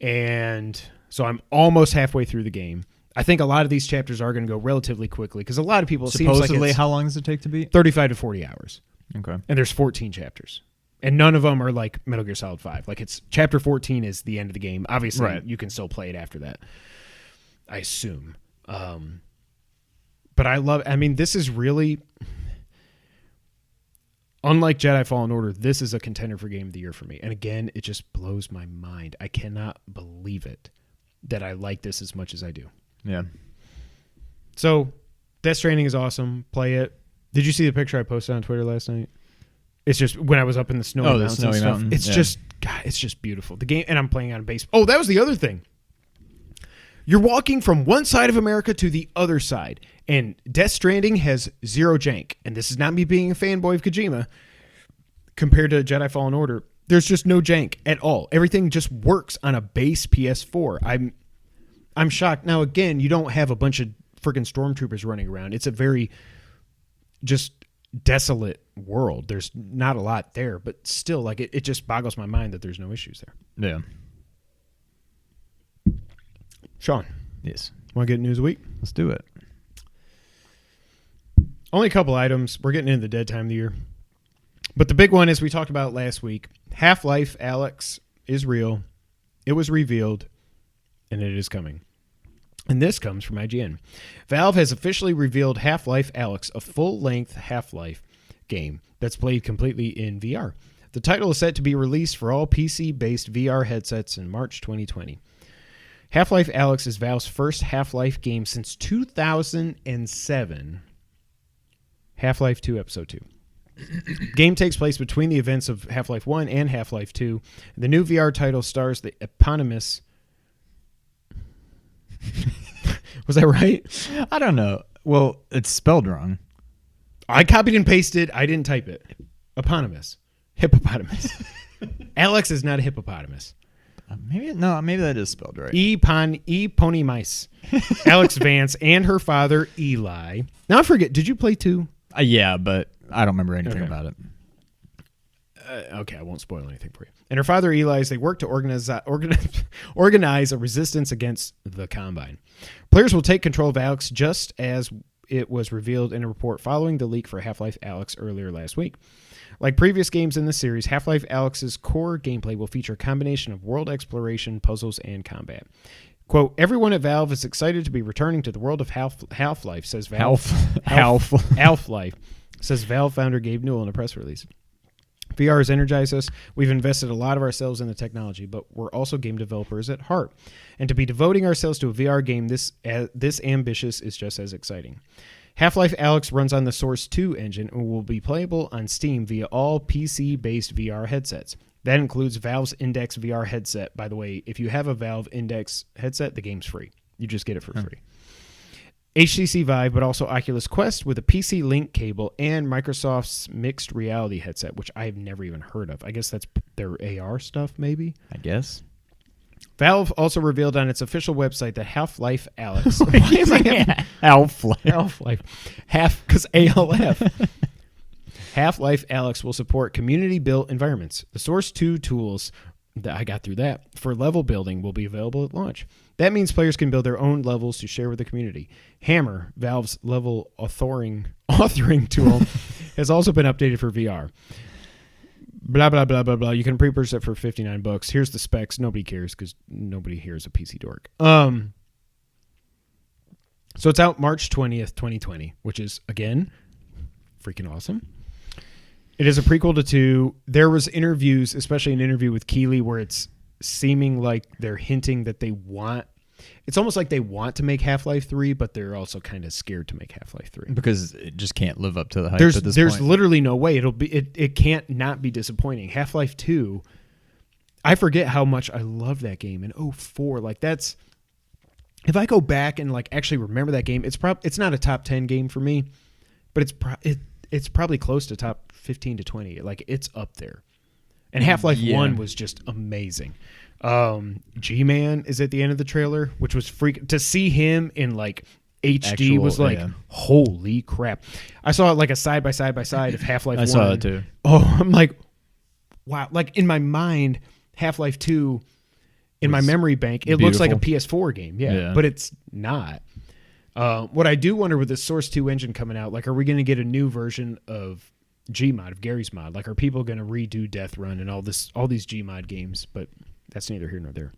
And so I'm almost halfway through the game. I think a lot of these chapters are going to go relatively quickly because a lot of people, it seems like Supposedly, it's how long does it take to beat? 35 to 40 hours. Okay. And there's 14 chapters. And none of them are like Metal Gear Solid 5. Like it's chapter 14 is the end of the game. Obviously, Right. you can still play it after that, I assume. But this is really, unlike Jedi Fallen Order, this is a contender for Game of the Year for me. And again, it just blows my mind. I cannot believe it that I like this as much as I do. Yeah. So, Death Stranding is awesome. Play it. Did you see the picture I posted on Twitter last night? It's just when I was up in the snowy mountains snowy and stuff. mountain. It's just, God, it's just beautiful. The game, and I'm playing on a base. Oh, that was the other thing. You're walking from one side of America to the other side, and Death Stranding has zero jank. And this is not me being a fanboy of Kojima compared to Jedi Fallen Order. There's just no jank at all. Everything just works on a base PS4. I'm shocked. Now, again, you don't have a bunch of freaking stormtroopers running around. It's a very just desolate world. There's not a lot there, but still, like it just boggles my mind that there's no issues there. Yeah. Sean, Yes. want to get news of the week? Let's do it. Only a couple items. We're getting into the dead time of the year. But the big one is we talked about last week. Half-Life Alyx is real. It was revealed, and it is coming. And this comes from IGN. Valve has officially revealed Half-Life Alyx, a full-length Half-Life game that's played completely in VR. The title is set to be released for all PC-based VR headsets in March 2020. Half-Life Alyx is Valve's first Half-Life game since 2007. Half-Life 2 Episode 2. Game takes place between the events of Half-Life 1 and Half-Life 2. The new VR title stars the eponymous... Was that right? I don't know. Well, it's spelled wrong. I copied and pasted. I didn't type it. Eponymous. Hippopotamus. Alyx is not a hippopotamus. Maybe that is spelled right. Eponymous. Alyx Vance and her father, Eli. Now I forget, did you play 2? Yeah, but I don't remember anything Okay. about it. Okay, I won't spoil anything for you. And her father, Eli, as they work to organize a resistance against the Combine. Players will take control of Alyx just as it was revealed in a report following the leak for Half-Life Alyx earlier last week. Like previous games in the series, Half-Life Alyx's core gameplay will feature a combination of world exploration, puzzles, and combat. Quote, everyone at Valve is excited to be returning to the world of Half-Life, says Valve. Half-Life, says Valve founder Gabe Newell in a press release. VR has energized us. We've invested a lot of ourselves in the technology, but we're also game developers at heart. And to be devoting ourselves to a VR game this ambitious is just as exciting. Half-Life Alyx runs on the Source 2 engine and will be playable on Steam via all PC-based VR headsets. That includes Valve's Index VR headset. By the way, if you have a Valve Index headset, the game's free. You just get it for free. HTC Vive, but also Oculus Quest with a PC Link cable and Microsoft's mixed reality headset, which I've never even heard of. I guess that's their AR stuff, maybe? I guess. Valve also revealed on its official website that Half-Life Alyx... Half-Life. Because ALF. Half-Life Alyx will support community-built environments. The Source 2 tools that I got through that for level building will be available at launch. That means players can build their own levels to share with the community. Hammer, Valve's level authoring tool, has also been updated for VR. Blah, blah, blah, blah, blah. You can pre-purchase it for $59. Here's the specs. Nobody cares because nobody here is a PC dork. So it's out March 20th, 2020, which is, again, freaking awesome. It is a prequel to 2. There was interviews, especially an interview with Keighley, where it's seeming like they're hinting that they want... It's almost like they want to make Half-Life 3, but they're also kind of scared to make Half-Life 3. Because it just can't live up to the hype There's at this point. literally no way. It can't not be disappointing. Half-Life 2, I forget how much I loved that game in 2004. Like that's... If I go back and like actually remember that game, it's not a top 10 game for me, but it's probably close to top 15 to 20. Like it's up there. And Half-Life 1 was just amazing. G-Man is at the end of the trailer, which was freak to see him in like HD was like, holy crap. I saw it like a side by side of Half-Life 1. I saw it too. Oh, I'm like, wow. Like in my mind, Half-Life 2 in my memory bank. It looks like a beautiful. PS4 game, but it's not. What I do wonder with the Source 2 engine coming out, like, are we going to get a new version of Gmod, of Gary's mod? Like, are people going to redo Death Run and all these Gmod games? But that's neither here nor there.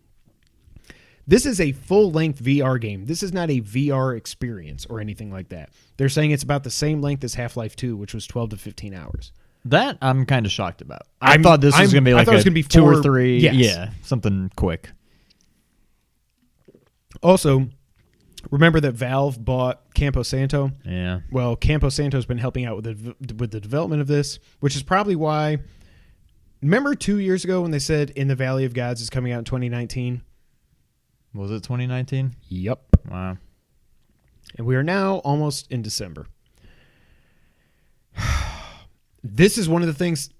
This is a full-length VR game. This is not a VR experience or anything like that. They're saying it's about the same length as Half-Life 2, which was 12 to 15 hours. That I'm kind of shocked about. I thought this was going to be like a 2 or 3. Yes. Yeah, something quick. Also, remember that Valve bought Campo Santo? Yeah. Well, Campo Santo's been helping out with the development of this, which is probably why. Remember 2 years ago when they said In the Valley of Gods is coming out in 2019? Was it 2019? Yep. Wow. And we are now almost in December. This is one of the things.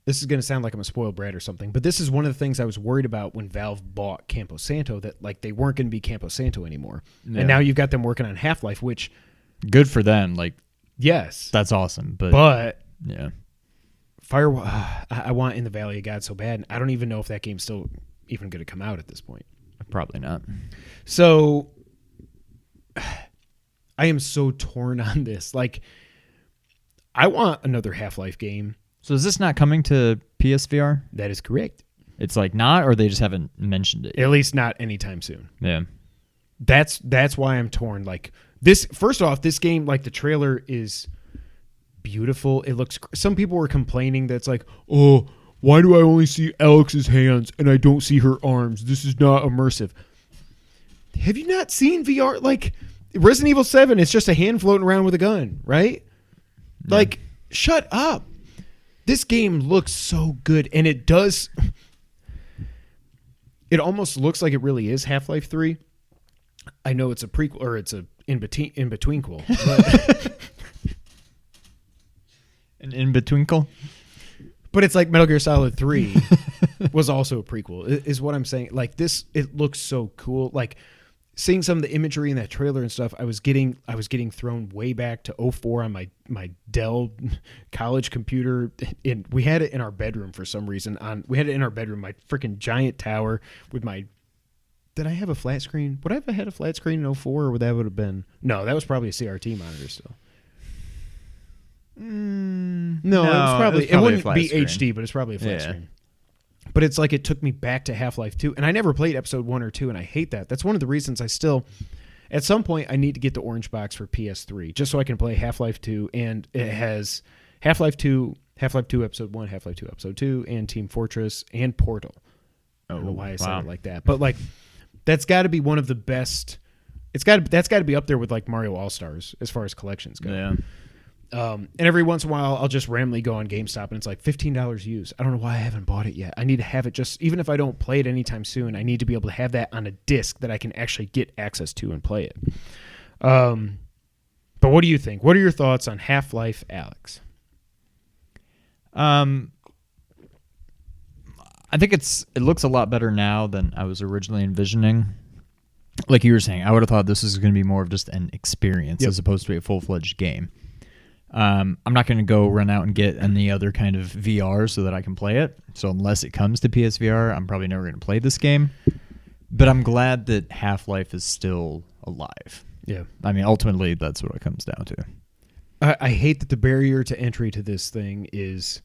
This is going to sound like I'm a spoiled brat or something, but this is one of the things I was worried about when Valve bought Campo Santo, that like they weren't going to be Campo Santo anymore. Yeah. And now you've got them working on Half-Life, which good for them. Like, yes, that's awesome. But yeah, Firewall. I want In the Valley of God so bad. And I don't even know if that game's still even going to come out at this point. Probably not. So I am so torn on this. Like, I want another Half-Life game. So is this not coming to PSVR? That is correct. It's like not, or they just haven't mentioned it. At least not anytime soon. Yeah. That's why I'm torn. Like, this, first off, this game, like, the trailer is beautiful. It looks, some people were complaining that's like, oh, why do I only see Alyx's hands and I don't see her arms? This is not immersive. Have you not seen VR? Like, Resident Evil 7, it's just a hand floating around with a gun, right? Yeah. Like, shut up. This game looks so good, and it does. It almost looks like it really is Half-Life 3. I know it's a prequel, or it's a in-betweenquel. An in-betweenquel? But it's like Metal Gear Solid 3 was also a prequel, is what I'm saying. Like, this, it looks so cool. Like, seeing some of the imagery in that trailer and stuff, I was getting thrown way back to 2004 on my Dell college computer. We had it in our bedroom for some reason. We had it in our bedroom, my freaking giant tower with my. Did I have a flat screen? Would I have had a flat screen in 2004, or would that have been? No, that was probably a CRT monitor still. No, it was probably it wouldn't be screen. HD, but it's probably a flat screen. But it's like it took me back to Half-Life 2, and I never played episode 1 or 2, and I hate that. That's one of the reasons I still, at some point, I need to get the orange box for PS3, just so I can play Half-Life 2, and it has Half-Life 2 episode 1, Half-Life 2 episode 2, and Team Fortress, and Portal. I don't know why I said it like that, but like, that's got to be one of the best. That's got to be up there with like Mario All-Stars as far as collections go. Yeah. And every once in a while, I'll just randomly go on GameStop, and it's like $15 used. I don't know why I haven't bought it yet. I need to have it just, even if I don't play it anytime soon, I need to be able to have that on a disc that I can actually get access to and play it. But what do you think? What are your thoughts on Half-Life Alyx? I think it looks a lot better now than I was originally envisioning. Like you were saying, I would have thought this was going to be more of just an experience as opposed to a full-fledged game. I'm not going to go run out and get any other kind of VR so that I can play it. So unless it comes to PSVR, I'm probably never going to play this game. But I'm glad that Half-Life is still alive. Yeah. I mean, ultimately, that's what it comes down to. I hate that the barrier to entry to this thing is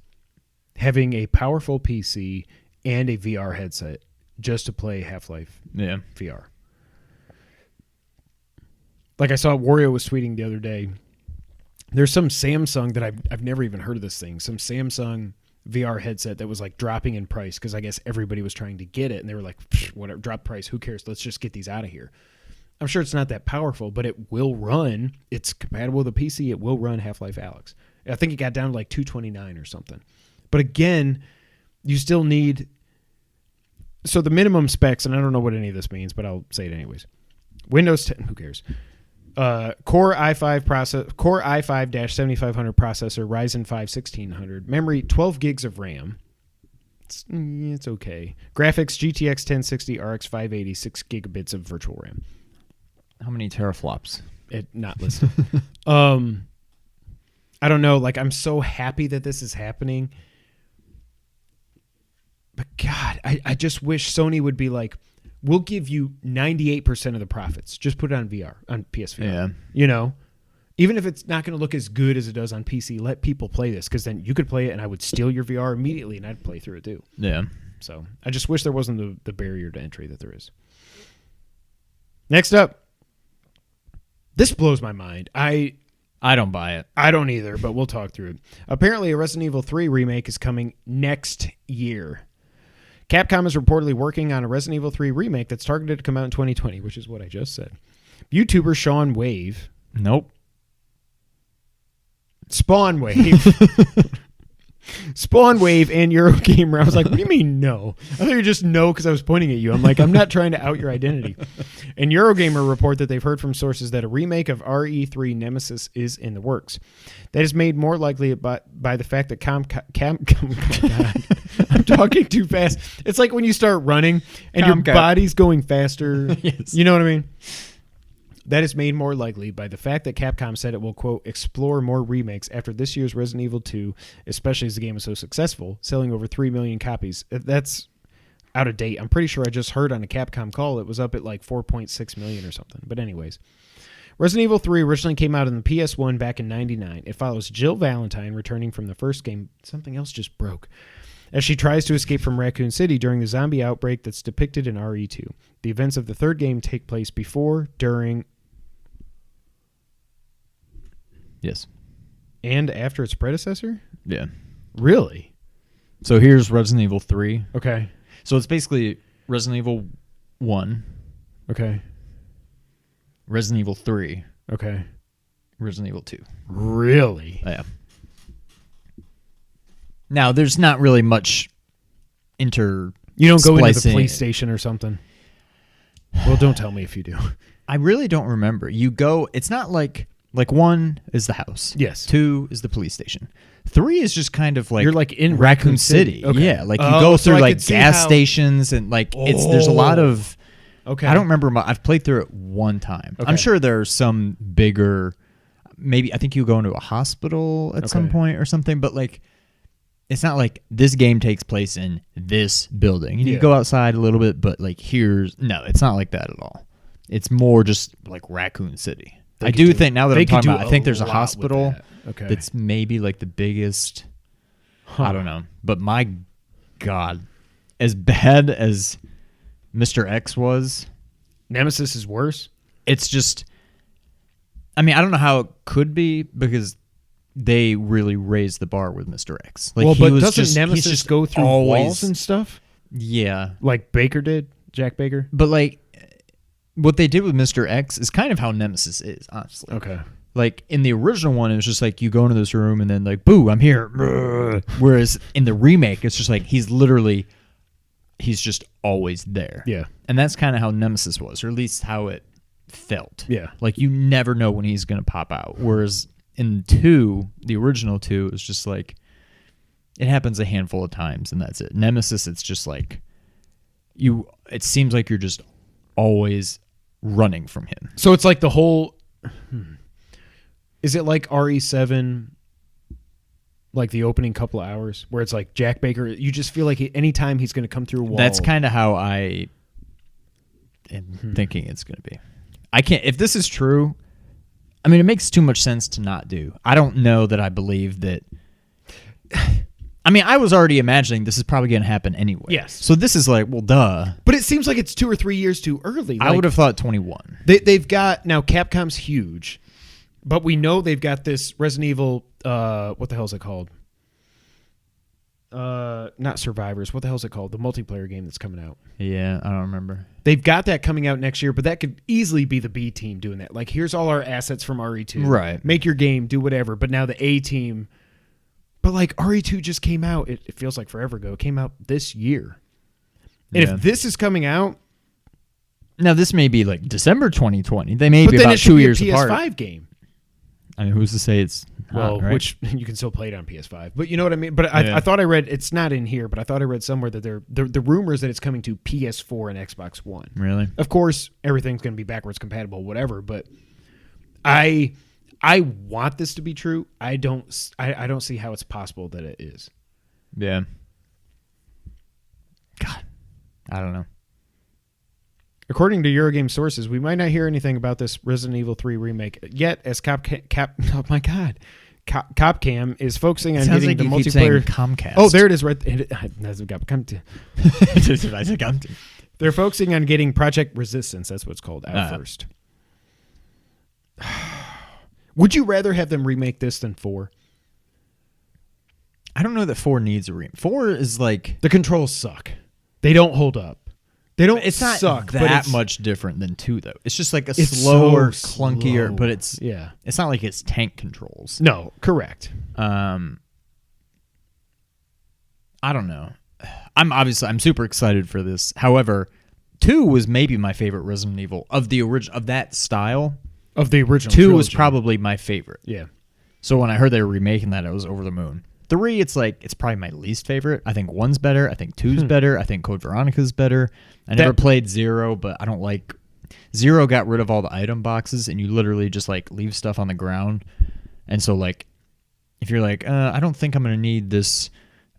having a powerful PC and a VR headset just to play Half-Life VR. Like I saw Wario was tweeting the other day, there's some Samsung that I've never even heard of this thing. Some Samsung VR headset that was like dropping in price because I guess everybody was trying to get it, and they were like, whatever, drop price, who cares? Let's just get these out of here. I'm sure it's not that powerful, but it will run. It's compatible with a PC. It will run Half-Life Alyx. I think it got down to like $229 or something. But again, you still need. So the minimum specs, and I don't know what any of this means, but I'll say it anyways. Windows 10, who cares? Core i5 Core i5-7500 processor, Ryzen 5 1600, memory 12 gigs of RAM. It's okay. Graphics GTX 1060 RX 580, 6 gigabits of virtual RAM. How many teraflops? Not listed. I don't know. Like, I'm so happy that this is happening. God, I just wish Sony would be like, we'll give you 98% of the profits. Just put it on VR, on PSVR. Yeah. You know? Even if it's not going to look as good as it does on PC, let people play this, because then you could play it and I would steal your VR immediately and I'd play through it too. Yeah. So I just wish there wasn't the barrier to entry that there is. Next up. This blows my mind. I don't buy it. I don't either, but we'll talk through it. Apparently, a Resident Evil 3 remake is coming next year. Capcom is reportedly working on a Resident Evil 3 remake that's targeted to come out in 2020, which is what I just said. YouTuber Sean Wave. Nope. Spawn Wave. Spawn Wave and Eurogamer. I was like, what do you mean no? I thought you were just no because I was pointing at you. I'm like, I'm not trying to out your identity. And Eurogamer report that they've heard from sources that a remake of RE3 Nemesis is in the works. That is made more likely by the fact that God, I'm talking too fast. It's like when you start running and your body's going faster. Yes. You know what I mean? That is made more likely by the fact that Capcom said it will, quote, explore more remakes after this year's Resident Evil 2, especially as the game was so successful, selling over 3 million copies. That's out of date. I'm pretty sure I just heard on a Capcom call it was up at like 4.6 million or something. But anyways, Resident Evil 3 originally came out in the PS1 back in 99. It follows Jill Valentine returning from the first game. Something else just broke. As she tries to escape from Raccoon City during the zombie outbreak that's depicted in RE2. The events of the third game take place before, during, yes, and after its predecessor? Yeah. Really? So here's Resident Evil 3. Okay. So it's basically Resident Evil 1, Okay. Resident Evil 3, Okay. Resident Evil 2. Really? Oh, yeah. Now, there's not really much You don't go into the splicing. police station or something? Well, don't tell me if you do. I really don't remember. You go, it's not like 1 is the house. Yes. 2 is the police station. 3 is just kind of like You're like in Raccoon City. Okay. Yeah, like you Oh, go so through I like could see gas how- stations and like there's a lot of Okay. I don't remember I've played through it one time. Okay. I'm sure there's some bigger maybe I think you go into a hospital at some point or something, but like it's not like this game takes place in this building. You go outside a little bit, but like no, it's not like that at all. It's more just like Raccoon City. I do think now that I'm talking about, I think there's a hospital that's maybe like the biggest. I don't know, but my God, as bad as Mr. X was, Nemesis is worse? it's just. I mean, I don't know how it could be because they really raised the bar with Mr. X. Like, well, he but was doesn't just, Nemesis he's just go through always, walls and stuff? Yeah, Like Baker did? Jack Baker? but like what they did with Mr. X is kind of how Nemesis is, honestly. Okay. Like in the original one, it was just like you go into this room and then like, boo, I'm here. Whereas in the remake, it's just like he's just always there. Yeah. And that's kind of how Nemesis was, or at least how it felt. Yeah. Like you never know when he's going to pop out. Whereas in 2, the original 2, it's just like it happens a handful of times and that's it. Nemesis, it's just like it seems like you're just always running from him. So it's like the whole... Is it like RE7, like the opening couple of hours, where it's like Jack Baker, you just feel like anytime he's going to come through a wall... That's kind of how I am thinking it's going to be. I can't... If this is true, I mean, it makes too much sense to not do. I don't know that I believe that... I mean, I was already imagining this is probably going to happen anyway. Yes. So this is like, well, duh. But it seems like it's 2 or 3 years too early. I would have thought 21. They've got... Now, Capcom's huge, but we know they've got this Resident Evil... what the hell is it called? Not Survivors. What the hell is it called? The multiplayer game that's coming out. Yeah, I don't remember. They've got that coming out next year, but that could easily be the B team doing that. Like, here's all our assets from RE2. Right. Make your game, do whatever. But now the A team... But like RE2 just came out. It feels like forever ago. It came out this year. And if this is coming out... Now, this may be like December 2020. They may but be then about it should 2 be years a apart. PS5 game. I mean, who's to say it's not, right? Which you can still play it on PS5. But you know what I mean? But I thought I read... It's not in here, but I thought I read somewhere that the rumor is that it's coming to PS4 and Xbox One. Really? Of course, everything's going to be backwards compatible, whatever. But I want this to be true. I don't see how it's possible that it is. Yeah. God, I don't know. According to Eurogame sources, we might not hear anything about this Resident Evil 3 remake yet, as oh my god, Capcom is focusing on Sounds getting like the you keep saying multiplayer. Comcast. Oh, there it is, right. They're focusing on getting Project Resistance. That's what it's called out first. Would you rather have them remake this than 4? I don't know that 4 needs a remake. 4 is like The controls suck. They don't hold up. They don't. it's not suck that but much different than 2 though. It's just like a it's slower, so clunkier, slow. but it's Yeah. It's not like it's tank controls. No, correct. I don't know. I'm super excited for this. However, 2 was maybe my favorite Resident Evil of the of that style. Of the original 2 was trilogy. probably my favorite. Yeah. So when I heard they were remaking that, I was over the moon. 3, it's probably my least favorite. I think 1's better. I think 2's better. I think Code Veronica's better. I never played 0, but I don't like... 0 got rid of all the item boxes, and you literally just like leave stuff on the ground. And so like, if you're like, I don't think I'm going to need this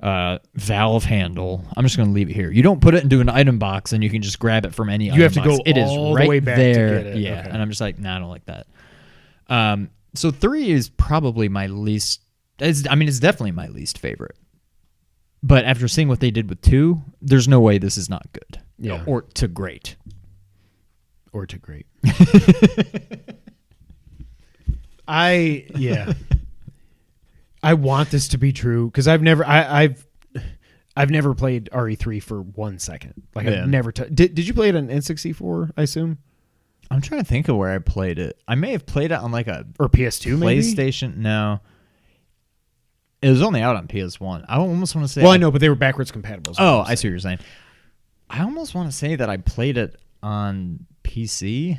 valve handle, I'm just going to leave it here. You don't put it into an item box, and you can just grab it from any item box. You have to go it all is right the way back there. to get it. Yeah, Okay. and I'm just like, nah, I don't like that. So 3 is probably my least... it's definitely my least favorite. But after seeing what they did with 2, there's no way this is not good. Yeah. Or to great. Or to great. I want this to be true because I've never played RE3 for 1 second. Like Yeah. I've never did you play it on N64, I assume? I'm trying to think of where I played it. I may have played it on like a Or PS2 maybe? PlayStation. No. It was only out on PS1. I almost want to say... Well, I know, but they were backwards compatible. Oh, I see what you're saying. I almost want to say that I played it on PC,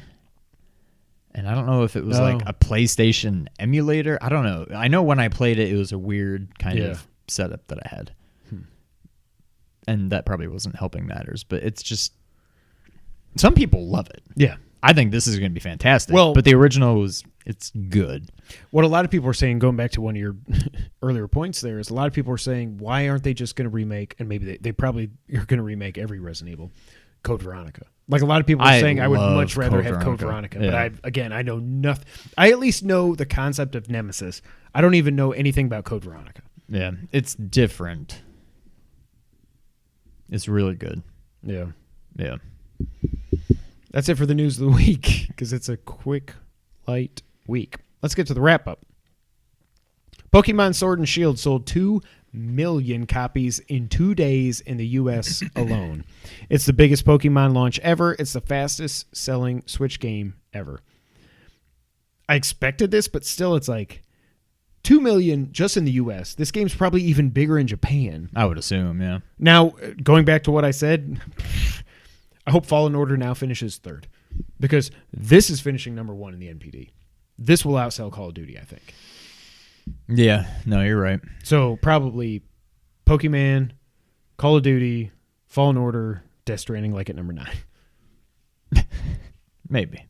and I don't know if it was like a PlayStation emulator. I don't know. I know when I played it, it was a weird kind of setup that I had. And that probably wasn't helping matters, but it's just... Some people love it. Yeah. I think this is going to be fantastic. Well, but the original it's good. What a lot of people are saying, going back to one of your earlier points there, is a lot of people are saying, why aren't they just going to remake, and maybe they probably are going to remake every Resident Evil, Code Veronica. Like a lot of people are saying, I would much rather have Code Veronica. Yeah. But I know nothing. I at least know the concept of Nemesis. I don't even know anything about Code Veronica. Yeah, it's different. It's really good. Yeah. Yeah. That's it for the news of the week, because it's a quick, light week. Let's get to the wrap-up. Pokemon Sword and Shield sold 2 million copies in 2 days in the U.S. alone. It's the biggest Pokemon launch ever. It's the fastest-selling Switch game ever. I expected this, but still it's like 2 million just in the U.S. This game's probably even bigger in Japan. I would assume, yeah. Now, going back to what I said... I hope Fallen Order now finishes 3rd, because this is finishing number 1 in the NPD. This will outsell Call of Duty, I think. Yeah, no, you're right. So probably Pokemon, Call of Duty, Fallen Order, Death Stranding like at number 9. Maybe.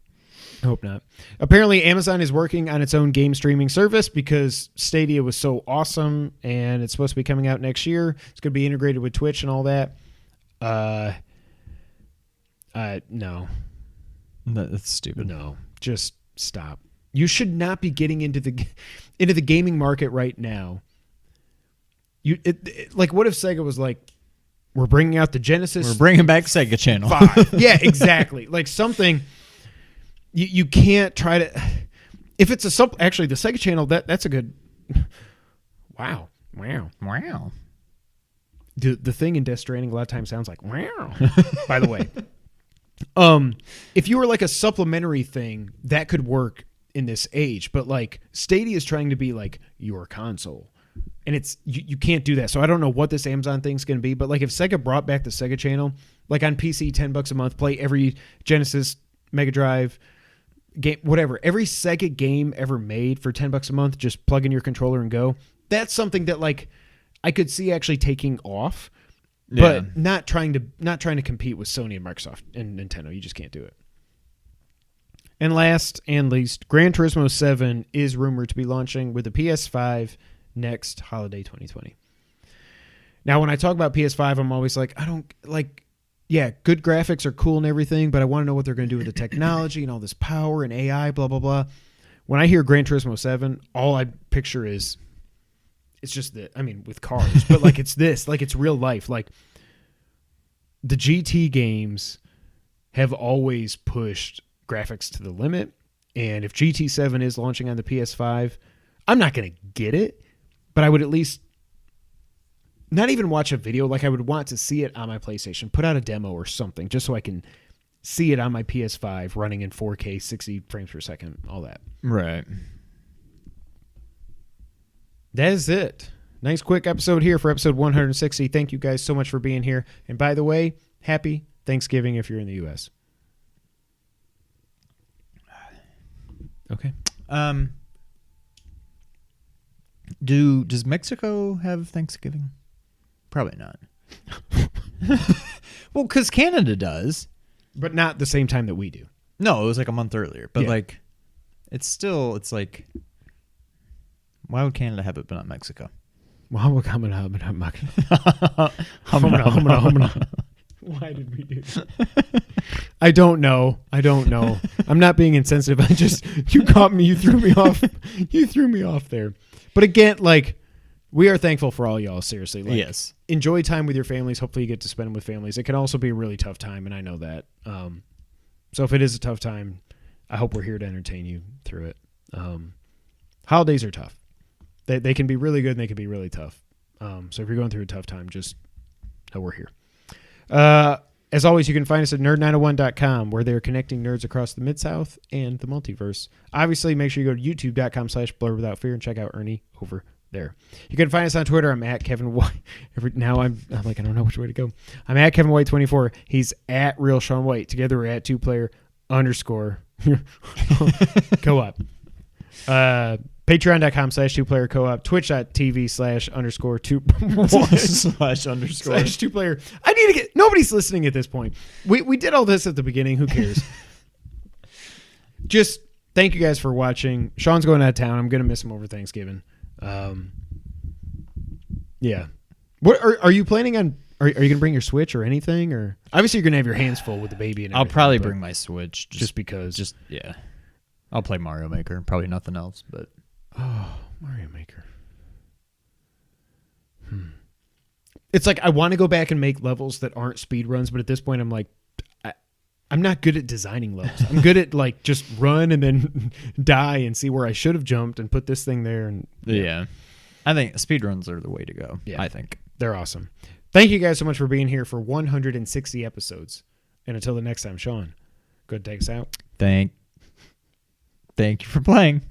I hope not. Apparently, Amazon is working on its own game streaming service because Stadia was so awesome, and it's supposed to be coming out next year. It's going to be integrated with Twitch and all that. No. That's stupid. No, just stop. You should not be getting into the gaming market right now. Like, what if Sega was like, we're bringing out the Genesis. We're bringing back Sega Channel 5. Yeah, exactly. Like something you can't try to. If it's actually the Sega Channel, that's a good. Wow. The thing in Death Stranding a lot of times sounds like wow. By the way. If you were like a supplementary thing, that could work in this age, but like Stadia is trying to be like your console, and it's you can't do that. So I don't know what this Amazon thing's going to be, but like if Sega brought back the Sega Channel, like on PC, $10 a month, play every Genesis, Mega Drive game, whatever, every Sega game ever made for $10 a month, just plug in your controller and go. That's something that like I could see actually taking off. But not trying to compete with Sony and Microsoft and Nintendo. You just can't do it. And last and least, Gran Turismo 7 is rumored to be launching with the PS5 next holiday 2020. Now, when I talk about PS5, I'm always like, I don't like. yeah, good graphics are cool and everything, but I want to know what they're going to do with the technology and all this power and AI, blah, blah, blah. When I hear Gran Turismo 7, all I picture is, it's just that, I mean, with cars, but like it's this, like it's real life. Like the GT games have always pushed graphics to the limit. And if GT7 is launching on the PS5, I'm not going to get it, but I would at least not even watch a video. Like I would want to see it on my PlayStation, put out a demo or something just so I can see it on my PS5 running in 4K, 60 frames per second, all that. Right. That is it. Nice quick episode here for episode 160. Thank you guys so much for being here. And by the way, happy Thanksgiving if you're in the U.S. Okay. Does Mexico have Thanksgiving? Probably not. Well, because Canada does. But not the same time that we do. No, it was like a month earlier. But Yeah. like, it's like, why would Canada have it but not Mexico? Well, we're coming up, but I'm not Why did we do that? I don't know. I'm not being insensitive. You caught me. You threw me off. You threw me off there. But again, like, we are thankful for all y'all, seriously. Like, Yes. Enjoy time with your families. Hopefully you get to spend them with families. It can also be a really tough time, and I know that. So if it is a tough time, I hope we're here to entertain you through it. Holidays are tough. They can be really good and they can be really tough. So if you're going through a tough time, just know we're here. As always, you can find us at nerd901.com, where they're connecting nerds across the Mid-South and the multiverse. Obviously, make sure you go to youtube.com/blurwithoutfear and check out Ernie over there. You can find us on Twitter. I'm at Kevin White. Now I'm like, I don't know which way to go. I'm at Kevin White 24. He's at Real Sean White. Together we're at 2player_ co-op. Patreon.com/2player co-op. Twitch.tv/_2player. I need to get, nobody's listening at this point. We did all this at the beginning. Who cares? Just thank you guys for watching. Sean's going out of town. I'm going to miss him over Thanksgiving. Yeah. What are you planning on? Are you going to bring your Switch or anything? Or obviously you're going to have your hands full with the baby and I'll everything, probably but bring my Switch just because. Yeah. I'll play Mario Maker. Probably nothing else, but. Oh, Mario Maker. It's like I want to go back and make levels that aren't speed runs, but at this point I'm like, I'm not good at designing levels. I'm good at like just run and then die and see where I should have jumped and put this thing there. And Yeah. I think speedruns are the way to go. Yeah. I think. They're awesome. Thank you guys so much for being here for 160 episodes. And until the next time, Sean, go ahead and take us out. Thank you for playing.